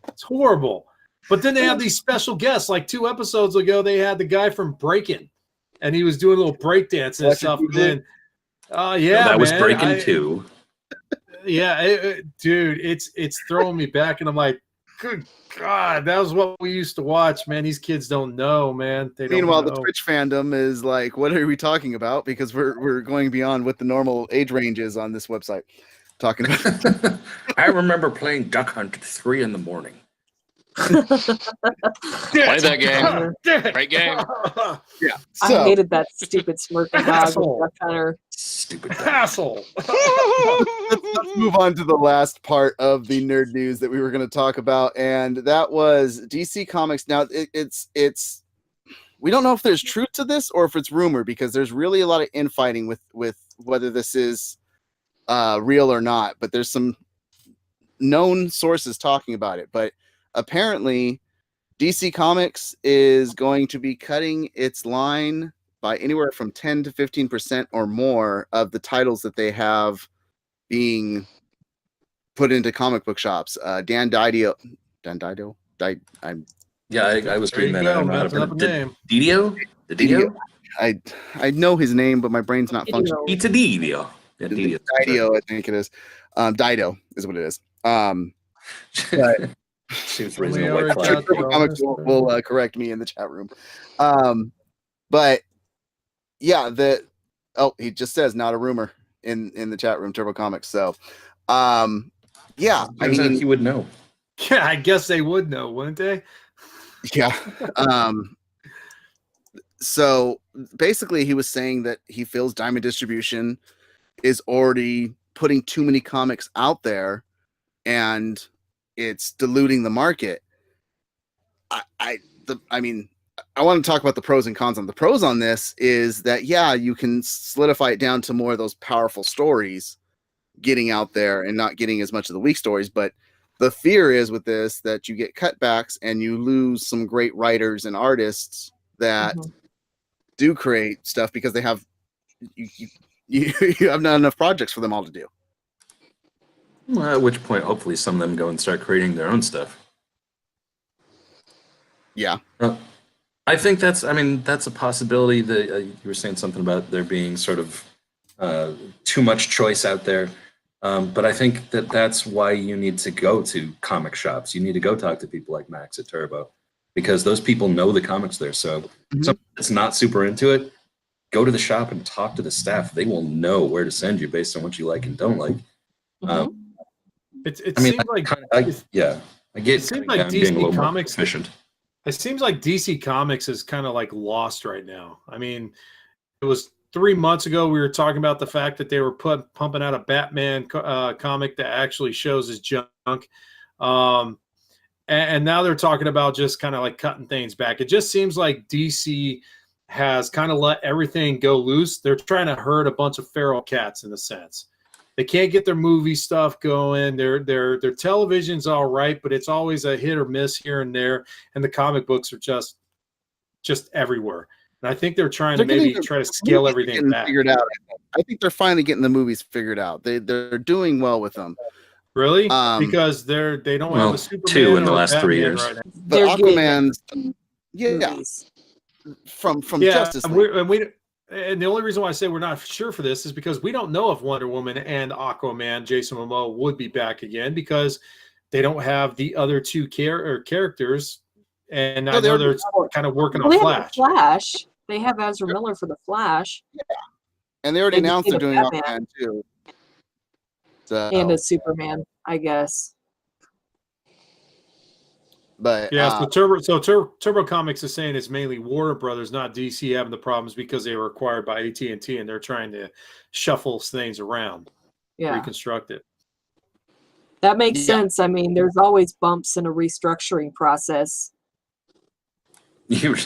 It's horrible. But then they have these special guests. Like 2 episodes ago, they had the guy from Breakin', and he was doing a little breakdance and stuff. And then, that was Breakin' 2. Yeah, dude, it's throwing me back, and I'm like, good God, that was what we used to watch, man. These kids don't know, man. Meanwhile, the Twitch fandom is like, what are we talking about? Because we're going beyond what the normal age range is on this website. talking about. I remember playing Duck Hunt at 3 in the morning. Play that game. Great game. Yeah. I So hated that stupid smirking dog Asshole. with Duck Hunter. Stupid dog. Asshole. let's move on to the last part of the nerd news that we were going to talk about, and that was DC Comics. Now it's we don't know if there's truth to this or if it's rumor, because there's really a lot of infighting with whether this is real or not. But there's some known sources talking about it. But apparently, DC Comics is going to be cutting its line by anywhere from 10 to 15% or more of the titles that they have being put into comic book shops. Dan Didio, I was There you reading that. go, I don't know how to messing up a pronounce name. Didio? The Didio? I know his name, but my brain's not functioning. It's a Didio. Yeah, Didio. Didio, I think it is. Dido is what it is. But She was We raising a already white flag. got the- Comics will correct me in the chat room. But yeah, he just says not a rumor in the chat room, Turbo Comics. So yeah, I mean, he would know. Yeah, I guess they would know, wouldn't they? yeah. So basically he was saying that he feels Diamond Distribution is already putting too many comics out there and it's diluting the market. I mean, I want to talk about the pros and cons on. The pros on this is that, yeah, you can solidify it down to more of those powerful stories getting out there and not getting as much of the weak stories. But the fear is with this that you get cutbacks and you lose some great writers and artists that do create stuff because they have you have not enough projects for them all to do. Well, at which point, hopefully, some of them go and start creating their own stuff. Yeah. I think that's a possibility. That you were saying something about there being sort of too much choice out there. But I think that's why you need to go to comic shops. You need to go talk to people like Max at Turbo, because those people know the comics there. So someone that's not super into it, go to the shop and talk to the staff. They will know where to send you based on what you like and don't like. It I mean, seems like I get it seems like being a little DC more Comics. efficient. It seems like DC Comics is kind of like lost right now. I mean, it was 3 months ago we were talking about the fact that they were pumping out a Batman comic that actually shows his junk, and now they're talking about just kind of like cutting things back. It just seems like DC has kind of let everything go loose. They're trying to herd a bunch of feral cats in a sense. They can't get their movie stuff going. Their television's all right, but it's always a hit or miss here and there. And the comic books are just everywhere. And I think they're trying to maybe try to scale everything back. Figured out. I think they're finally getting the movies figured out. They're doing well with them. Really? Because they don't have a Superman 2 in the or a last 3 Batman years. right now. But They're Aquaman's movies. from Justice League. And the only reason why I say we're not sure for this is because we don't know if Wonder Woman and Aquaman, Jason Momoa, would be back again because they don't have the other two characters. And I know they're kind of working on Flash. Flash. They have Ezra Miller for the Flash. Yeah. And they already announced they're doing Batman. Aquaman too. So, And a Superman, I guess. but Yeah, Turbo Comics is saying it's mainly Warner Brothers, not DC, having the problems because they were acquired by AT&T and they're trying to shuffle things around, reconstruct it. That makes sense. I mean, there's always bumps in a restructuring process. You're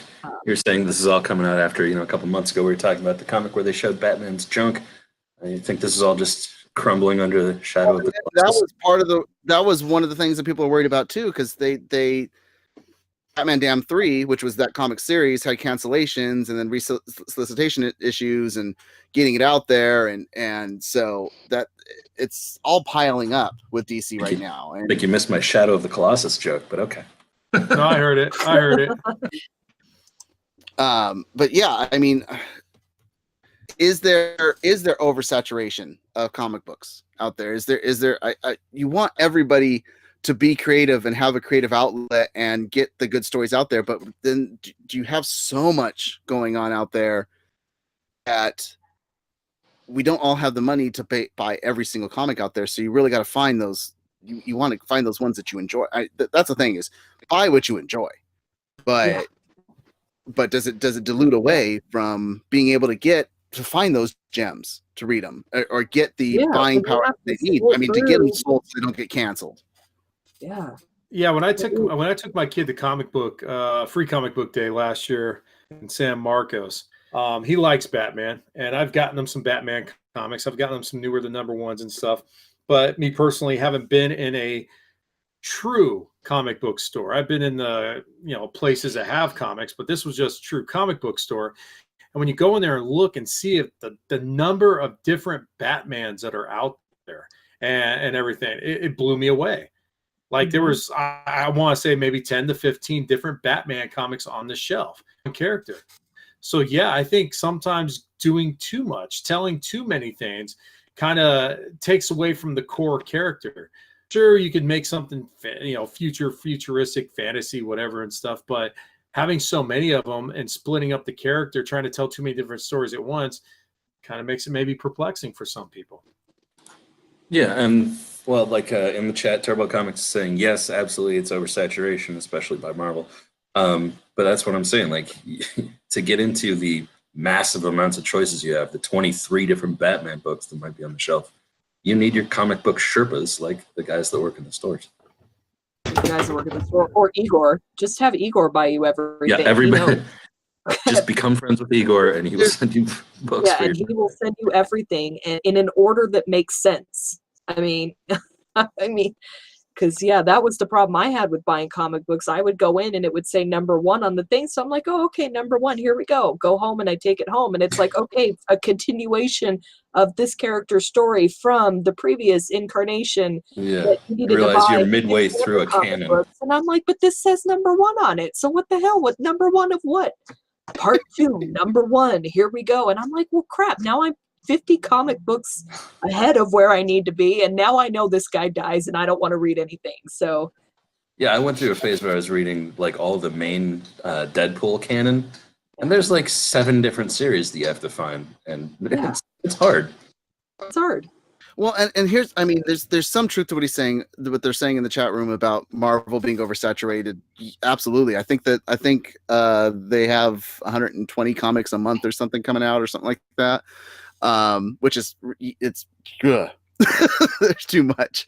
saying this is all coming out after, a couple months ago we were talking about the comic where they showed Batman's junk. I think this is all just crumbling under the shadow of the that was one of the things that people are worried about too, because they Batman Damn 3, which was that comic series, had cancellations and then resolicitation issues and getting it out there, and so that it's all piling up with DC right now. I think you missed my Shadow of the Colossus joke, but okay. No, I heard it. But yeah, I mean, is there oversaturation of comic books out there? Is there you want everybody to be creative and have a creative outlet and get the good stories out there, but then do you have so much going on out there that we don't all have the money to buy every single comic out there. So you really got to find those. You want to find those ones that you enjoy. That's the thing, is buy what you enjoy, but does it dilute away from being able to find those gems to read them or get the buying power they need? I mean, to get them sold so they don't get canceled. Yeah, when I took my kid to comic book free comic book day last year in San Marcos, he likes Batman, and I've gotten him some Batman comics. I've gotten him some newer than number ones and stuff. But me personally, haven't been in a true comic book store. I've been in the places that have comics, but this was just true comic book store. And when you go in there and look and see the number of different Batmans that are out there and everything, it blew me away. Like there was, I want to say maybe 10 to 15 different Batman comics on the shelf, character. So yeah, I think sometimes doing too much, telling too many things kind of takes away from the core character. Sure, you could make something, futuristic fantasy, whatever and stuff, but having so many of them and splitting up the character, trying to tell too many different stories at once, kind of makes it maybe perplexing for some people. Yeah, and well, like in the chat, Turbo Comics is saying, yes, absolutely, it's oversaturation, especially by Marvel. But that's what I'm saying. Like, to get into the massive amounts of choices you have, the 23 different Batman books that might be on the shelf, you need your comic book Sherpas, like the guys that work in the stores. The guys that work in the store, or Igor. Just have Igor buy you everything. Yeah, everybody. Just become friends with Igor, and he will send you books. Yeah, and he will send you everything in an order that makes sense. I mean, because that was the problem I had with buying comic books. I would go in and it would say number 1 on the thing, so I'm like, oh, okay, number 1, here we go. Go home, and I take it home, and it's like, okay, a continuation of this character's story from the previous incarnation. Yeah, you realize you're midway through a canon, books, and I'm like, but this says number 1 on it. So what the hell? What number 1 of what? Part 2, number 1. Here we go. And I'm like, well, crap. Now I'm 50 comic books ahead of where I need to be, and now I know this guy dies, and I don't want to read anything. So, yeah, I went through a phase where I was reading like all the main Deadpool canon, and there's like 7 different series that you have to find, and it's hard. It's hard. Well, and here's, I mean, there's some truth to what they're saying in the chat room about Marvel being oversaturated. Absolutely. I think they have 120 comics a month or something coming out or something like that. Which is, it's there's too much.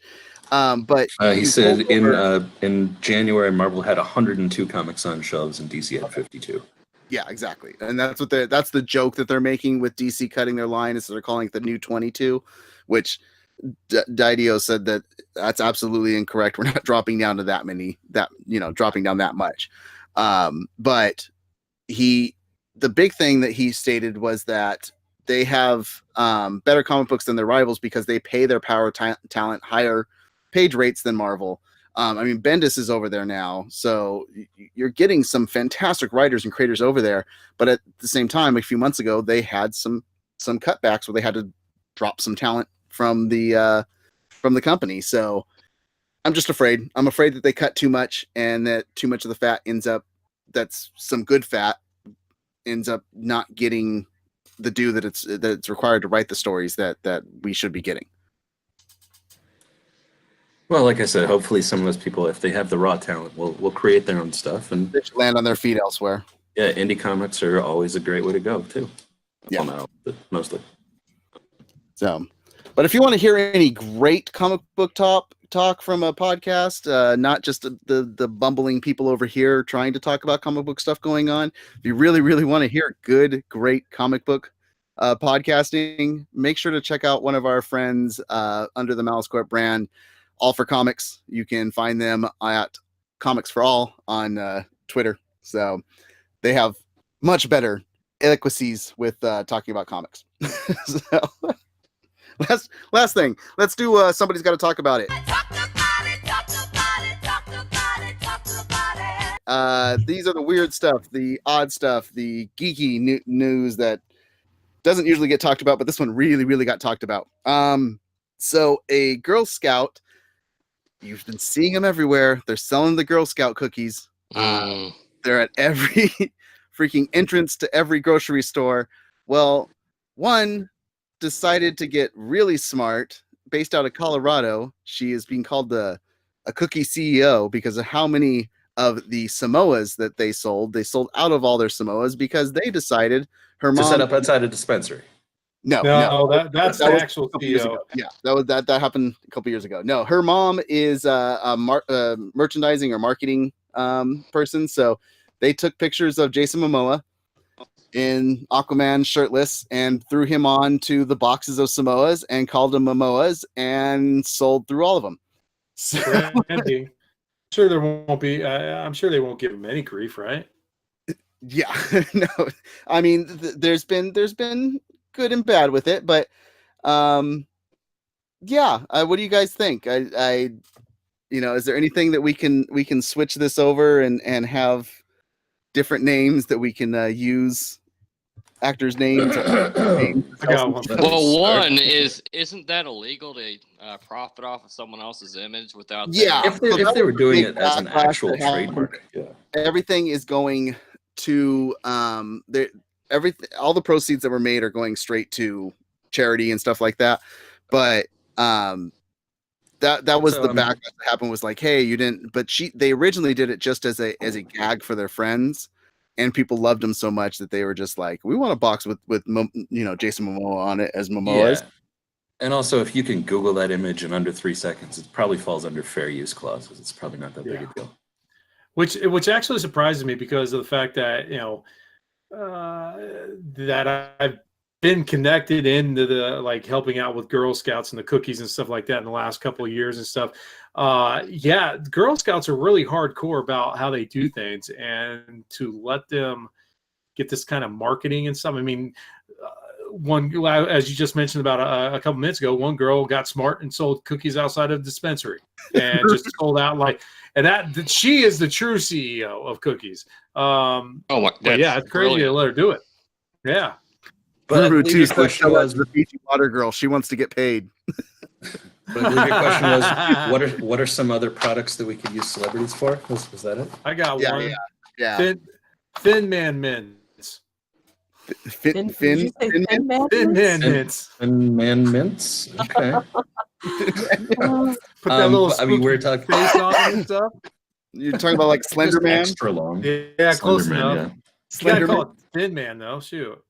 But he said in January, Marvel had 102 comics on shelves and DC had 52. Yeah, exactly. And that's the joke that they're making with DC cutting their line, is they're calling it the new 22, which Didio said that's absolutely incorrect. We're not dropping down to that many, dropping down that much. But the big thing that he stated was that they have better comic books than their rivals because they pay their power talent higher page rates than Marvel. I mean, Bendis is over there now, so you're getting some fantastic writers and creators over there. But at the same time, a few months ago, they had some cutbacks where they had to drop some talent from the company. So I'm just afraid. I'm afraid that they cut too much, and that too much of the fat that's some good fat ends up not getting the due that it's required to write the stories that we should be getting. Well, like I said, hopefully some of those people, if they have the raw talent, will create their own stuff, and they should land on their feet elsewhere. Yeah, indie comics are always a great way to go too. Yeah, well, not, but mostly. So, but if you want to hear any great comic book talk from a podcast, not just the bumbling people over here trying to talk about comic book stuff going on, if you really, really want to hear good, great comic book podcasting, make sure to check out one of our friends under the Malice Corp brand, All for Comics. You can find them at Comics for All on Twitter. So they have much better eloquencies with talking about comics. So last thing, let's do Somebody's Got to Talk About It. These are the weird stuff, the odd stuff, the geeky news that doesn't usually get talked about, but this one really, really got talked about. So a Girl Scout, you've been seeing them everywhere. They're selling the Girl Scout cookies. They're at every freaking entrance to every grocery store. Well, one decided to get really smart. Based out of Colorado, she is being called a cookie CEO because of how many of the Samoas that they sold out of all their Samoas because they decided her mom To set up outside a dispensary. No, that's the was actual a couple years CEO. ago. Yeah, that happened a couple years ago. No, her mom is a merchandising or marketing person. So they took pictures of Jason Momoa in Aquaman shirtless and threw him on to the boxes of Samoas and called them Momoas and sold through all of them. So, Brandy. Sure, there won't be. I'm sure they won't give him any grief, right? yeah, no, I mean, there's been good and bad with it, but yeah. What do you guys think? I is there anything that we can switch this over and have different names that we can use actors' names? I got one. Well, one isn't that illegal to profit off of someone else's image without? Yeah, If they were doing it as an actual backlash that trademark, yeah. Everything is going to everything. All the proceeds that were made are going straight to charity and stuff like that. But that was the backlash that happened. Was like, hey, you didn't. But they originally did it just as a gag for their friends. And people loved him so much that they were just like, we want a box with Jason Momoa on it as Momoa's. Yeah. And also, if you can Google that image in under 3 seconds, it probably falls under fair use clauses. It's probably not that big a deal. Which actually surprises me because of the fact that that I've been connected into the helping out with Girl Scouts and the cookies and stuff like that in the last couple of years and stuff. Yeah, Girl Scouts are really hardcore about how they do things, and to let them get this kind of marketing and stuff. I mean, as you just mentioned about a couple minutes ago, one girl got smart and sold cookies outside of the dispensary and just sold out and that she is the true CEO of cookies. Oh my! Yeah, it's crazy to let her do it. Yeah. But the question was the Fiji water girl. She wants to get paid. But I believe your question was, what are some other products that we could use celebrities for? Was that it? I got one. Yeah. Thin Man Mints. Thin Man Mints. Thin Man Mints. Okay. Put that little we're talking face on and stuff. You're talking about Slender Man? Extra long. Yeah, close enough. Yeah. You gotta call it Thin Man though. Shoot.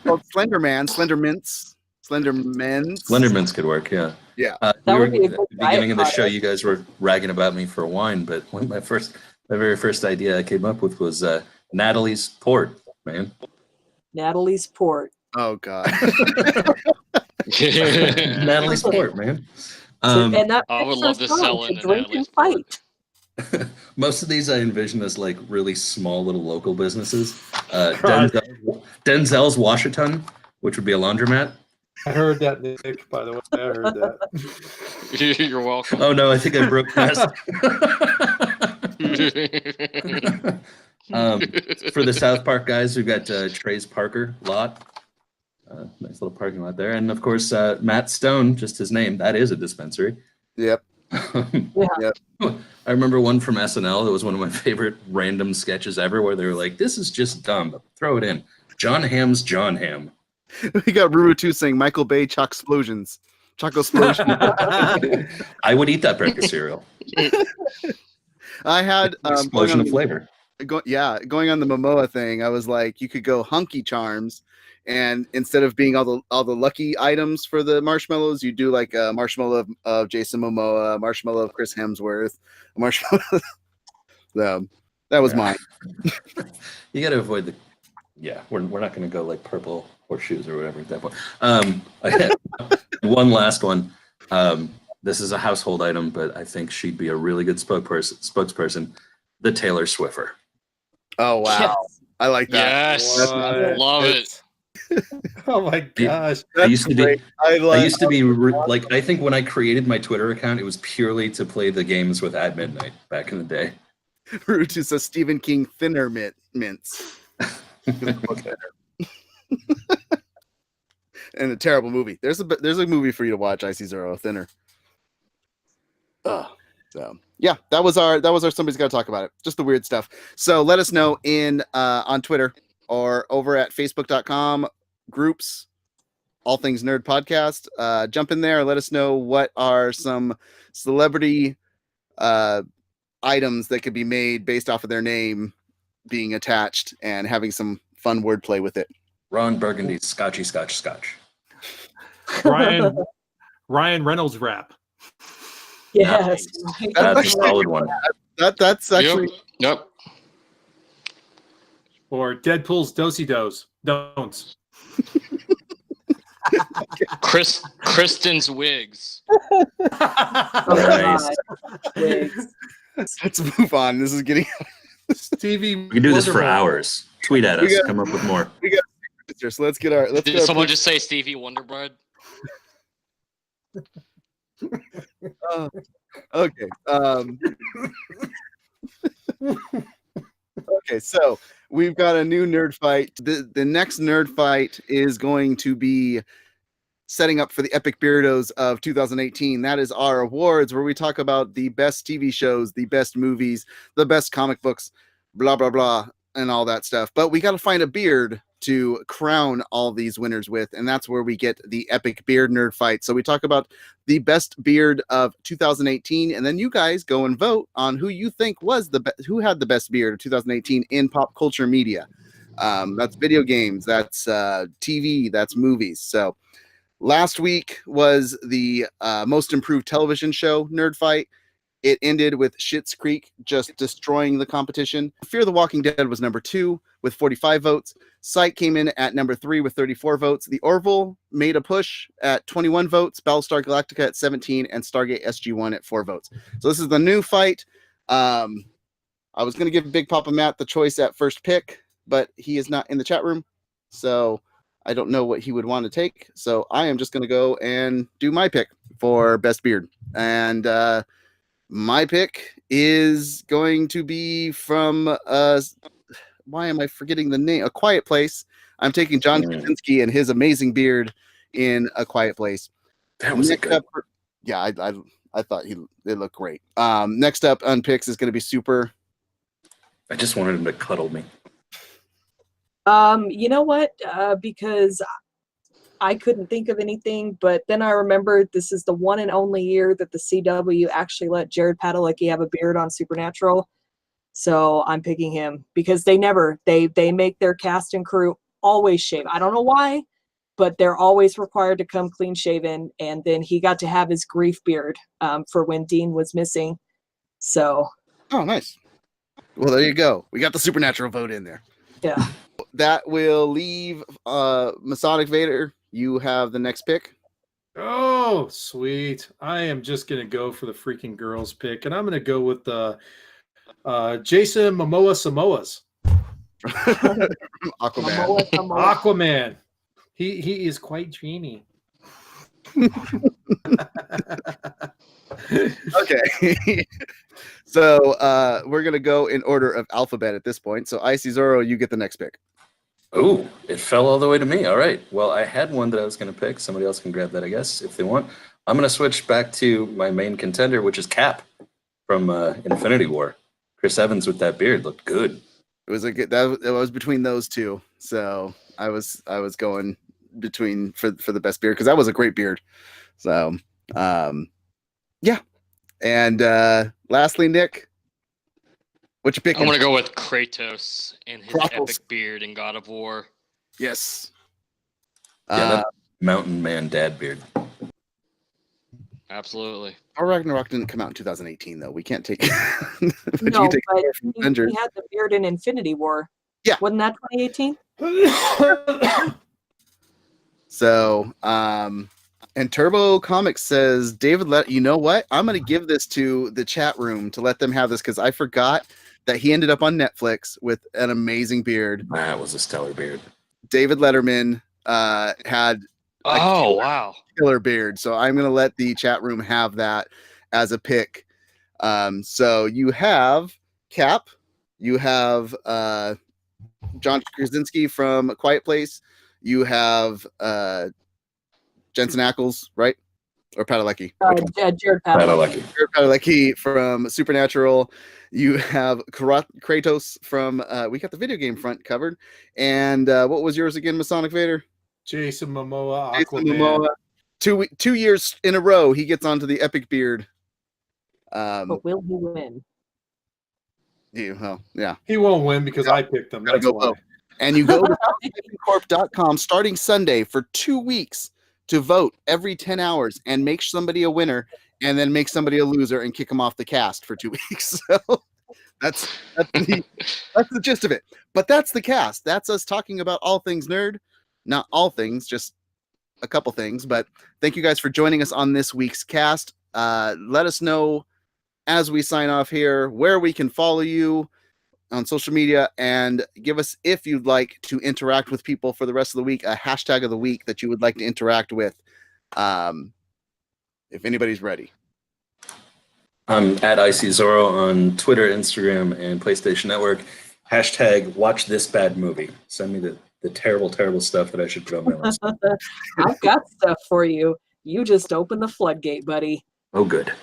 Well, Slender Man, Slender Mints. Slendermans could work, yeah. Yeah. At the beginning of the show, you guys were ragging about me for wine, but my very first idea I came up with was Natalie's Port, man. Natalie's Port. Oh God. Natalie's Port, man. And that I would love to sell it. Drink and fight. Most of these I envision as really small little local businesses. Denzel's Washington, which would be a laundromat. I heard that, Nick, by the way. I heard that. You're welcome. Oh, no, I think I broke past. For the South Park guys, we've got Trey's Parker lot. Nice little parking lot there. And, of course, Matt Stone, just his name. That is a dispensary. Yep. Yep. I remember one from SNL. It was one of my favorite random sketches ever where they were like, this is just dumb, but throw it in. John Hamm's John Hamm. We got Ruru2 saying Michael Bay Choco Explosions. I would eat that breakfast cereal. I had explosion of flavor. Going on the Momoa thing, I was like, you could go Hunky Charms, and instead of being all the lucky items for the marshmallows, you do like a marshmallow of Jason Momoa, a marshmallow of Chris Hemsworth, a marshmallow. That was mine. You got to avoid we're not going to go like purple horseshoes or whatever at that point. I had one last one. This is a household item, but I think she'd be a really good spokesperson. The Taylor Swiffer. Oh wow, yes. I like that. Yes, love it. Oh my gosh, I used to be I think when I created my Twitter account, it was purely to play the games with at midnight back in the day. Root is a Stephen King thinner mints. And a terrible movie. There's a movie for you to watch. IC0 Thinner. So yeah, that was our somebody's got to talk about it. Just the weird stuff. So let us know on Twitter or over at Facebook.com groups All Things Nerd podcast. Jump in there. Let us know what are some celebrity items that could be made based off of their name being attached and having some fun wordplay with it. Ron Burgundy's Scotchy Scotch. Ryan Reynolds rap. Yes. That's a solid one. That's actually Yep. Or Deadpool's Dosey Dos. Don'ts. Kristen's wigs. Oh, Nice. God. Wigs. let's move on. This is getting Stevie. We can do this for Wonderboy. hours. Tweet at us. We got- Come up with more. so let's get our Did someone just say Stevie Wonderbread? Okay. Okay, so we've got a new nerd fight. The next nerd fight is going to be setting up for the Epic Beardos of 2018. That is our awards where we talk about the best TV shows, the best movies, the best comic books, blah, blah, blah, and all that stuff. But we got to find a beard to crown all these winners with, and that's where we get the Epic Beard Nerd Fight. So we talk about the best beard of 2018, and then you guys go and vote on who you think was who had the best beard of 2018 in pop culture media. That's video games, that's TV, that's movies. So last week was the most improved television show Nerd Fight. It ended with Schitt's Creek just destroying the competition. Fear the Walking Dead was number 2 with 45 votes. Sight came in at number 3 with 34 votes. The Orville made a push at 21 votes. Battlestar Galactica at 17, and Stargate SG-1 at 4 votes. So this is the new fight. I was going to give Big Papa Matt the choice at first pick, but he is not in the chat room, so I don't know what he would want to take. So I am just going to go and do my pick for best beard. And my pick is going to be from why am I forgetting the name? A Quiet Place. I'm taking John Krasinski and his amazing beard in A Quiet Place. That was Next good. up, yeah, I thought it looked great. Next up on picks is going to be Super. I just wanted him to cuddle me. You know what? Because I couldn't think of anything, but then I remembered this is the one and only year that the CW actually let Jared Padalecki have a beard on Supernatural. So I'm picking him because they make their cast and crew always shave. I don't know why, but they're always required to come clean shaven. And then he got to have his grief beard for when Dean was missing. So. Oh, nice. Well, there you go. We got the Supernatural vote in there. Yeah. That will leave Masonic Vader. You have the next pick. Oh, sweet. I am just going to go for the freaking girls pick, and I'm going to go with the Jason Momoa Samoas. Aquaman. Aquaman. He is quite dreamy. Okay. So we're going to go in order of alphabet at this point. So Icy Zoro, you get the next pick. Oh, it fell all the way to me. All right. Well, I had one that I was going to pick. Somebody else can grab that, I guess, if they want. I'm going to switch back to my main contender, which is Cap from Infinity War. Chris Evans with that beard looked good. It was that was between those two. So I was going between for the best beard because that was a great beard. So yeah. And lastly, Nick, what you picking? I'm gonna go with Kratos and his Kratos. epic beard in God of War. Yes. Yeah, that Mountain Man dad beard. Absolutely. Thor Ragnarok didn't come out in 2018, though. We can't take. But No, you take but it from he Avengers. had the beard in Infinity War. Yeah. Wasn't that 2018? So, and Turbo Comics says, David, you know what? I'm going to give this to the chat room to let them have this because I forgot that he ended up on Netflix with an amazing beard. That was a stellar beard. David Letterman had Oh wow. killer beard. So I'm going to let the chat room have that as a pick. So you have Cap, you have John Krasinski from A Quiet Place, you have Jensen Ackles, right? Or Padalecki? Jared Bad Padalecki. lucky. Jared Padalecki from Supernatural. You have Kratos from we got the video game front covered. And what was yours again, Masonic Vader? Jason Momoa, Jason Aquaman. Momoa. 2 years in a row, he gets onto the epic beard. But will he win? Yeah. He won't win because I picked him. Gotta That's go why. vote. And you go to corp.com starting Sunday for 2 weeks to vote every 10 hours and make somebody a winner and then make somebody a loser and kick them off the cast for 2 weeks. So that's the gist of it. But that's the cast. That's us talking about all things nerd. Not all things, just a couple things. But thank you guys for joining us on this week's cast. Let us know as we sign off here where we can follow you on social media, and give us, if you'd like to interact with people for the rest of the week, a hashtag of the week that you would like to interact with. If anybody's ready. I'm at IcyZoro on Twitter, Instagram, and PlayStation Network. Hashtag watch this bad movie. Send me the terrible, terrible stuff that I should put on my list. I've got stuff for you. You just open the floodgate, buddy. Oh, good.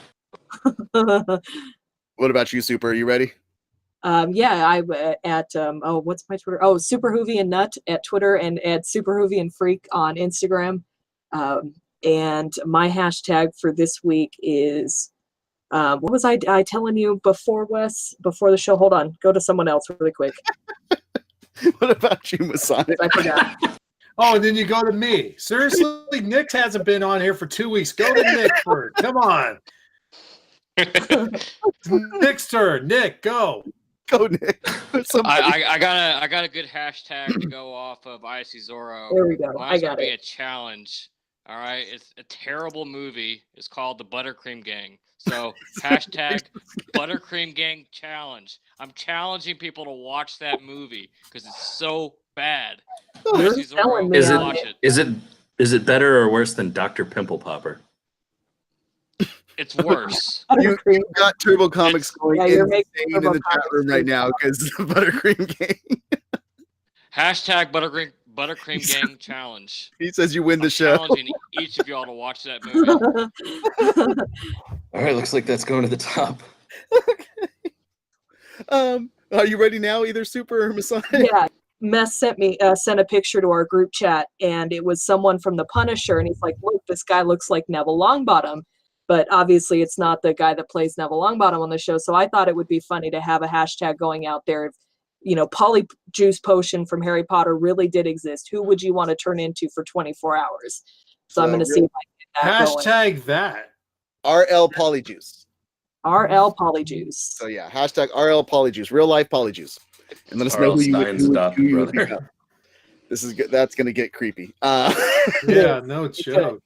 What about you, Super? Are you ready? Yeah, I at what's my Twitter? Oh, Super Hoovy and Nut at Twitter, and at Super Hoovy and Freak on Instagram. And my hashtag for this week is what was I telling you before, Wes? Before the show? Hold on, go to someone else really quick. What about you, Masonic? I forgot. Oh, and then you go to me. Seriously, Nick hasn't been on here for 2 weeks. Go to Nick first. Come on. Nick's turn. Nick, go. Go, Nick. I got a good hashtag to go off of IcyZoro. There we go. Mine's I got gonna be it. a challenge. All right, it's a terrible movie. It's called The Buttercream Gang. So hashtag Buttercream Gang challenge. I'm challenging people to watch that movie because it's so bad. You're IcyZoro, selling me Is it- on watch it. it. Is it better or worse than Dr. Pimple Popper? It's worse. You got Turbo Comics going Yeah, you're making insane in Turbo the chat Comics room right too. now because the Buttercream Gang. Hashtag Buttercream Gang challenge. He says you win the I'm show. challenging each of y'all to watch that movie. All right, looks like that's going to the top. Are you ready now, either Super or Masonic? Yeah, Mess sent a picture to our group chat, and it was someone from The Punisher, and he's like, "Look, this guy looks like Neville Longbottom," but obviously it's not the guy that plays Neville Longbottom on the show. So I thought it would be funny to have a hashtag going out there. If, Polyjuice Potion from Harry Potter really did exist, who would you want to turn into for 24 hours? So I'm going to see if I can get that going. Hashtag that. RL Polyjuice. RL Polyjuice. So yeah, hashtag RL Polyjuice, real life Polyjuice, and let us know R.L. who you Stein's who adopted you brother. become. This is good. That's gonna get creepy. Yeah, no joke.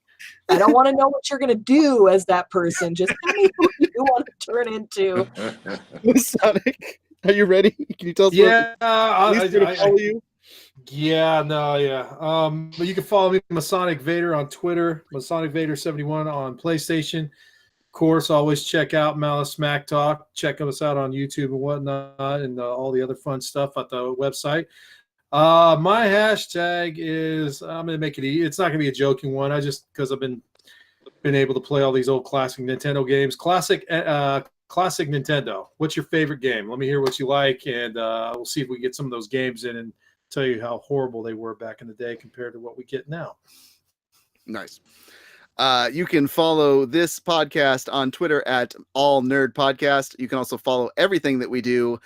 I don't want to know what you're going to do as that person. Just tell me who you want to turn into. Masonic, are you ready? Can you tell us? Yeah, Who's gonna follow you? Yeah. But you can follow me, Masonic Vader, on Twitter, Masonic Vader 71 on PlayStation. Of course, always check out Malice Smack Talk. Check us out on YouTube and whatnot, and all the other fun stuff at the website. My hashtag is, I'm gonna make it easy. It's not gonna be a joking one. I just, because I've been able to play all these old classic Nintendo games. Classic Nintendo. What's your favorite game? Let me hear what you like, and we'll see if we get some of those games in and tell you how horrible they were back in the day compared to what we get now. Nice. You can follow this podcast on Twitter at All Nerd Podcast. You can also follow everything that we do,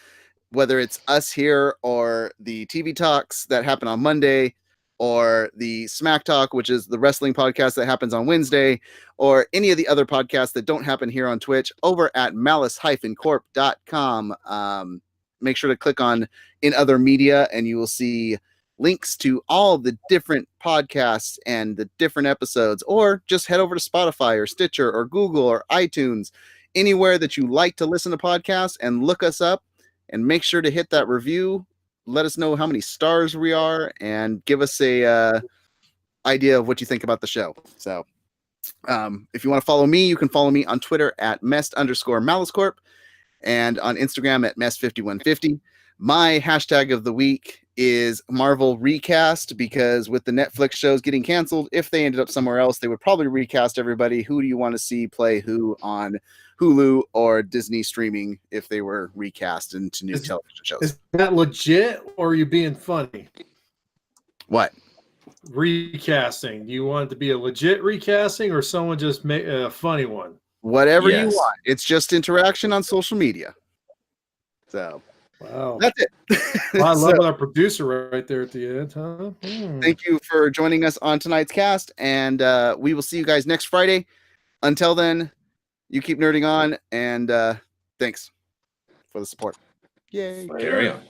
whether it's us here or the TV talks that happen on Monday, or the Smack Talk, which is the wrestling podcast that happens on Wednesday, or any of the other podcasts that don't happen here on Twitch, over at malice-corp.com. Make sure to click on In Other Media, and you will see links to all the different podcasts and the different episodes, or just head over to Spotify or Stitcher or Google or iTunes, anywhere that you like to listen to podcasts, and look us up, and make sure to hit that review. Let us know how many stars we are, and give us a idea of what you think about the show. So if you want to follow me, you can follow me on Twitter at @mest_MaliceCorp, and on Instagram at mest5150. My hashtag of the week is Marvel recast, because with the Netflix shows getting canceled, if they ended up somewhere else, they would probably recast everybody. Who do you want to see play who on Hulu or Disney streaming if they were recast into new television shows? Is that legit, or are you being funny? What? recasting? Do you want it to be a legit recasting or someone just make a funny one? Whatever you Yes. want. It's just interaction on social media. So Wow. that's it. Well, I So, love our producer right there at the end, huh? thank you for joining us on tonight's cast, and we will see you guys next Friday. Until then, you keep nerding on, and thanks for the support. Yay. Carry on.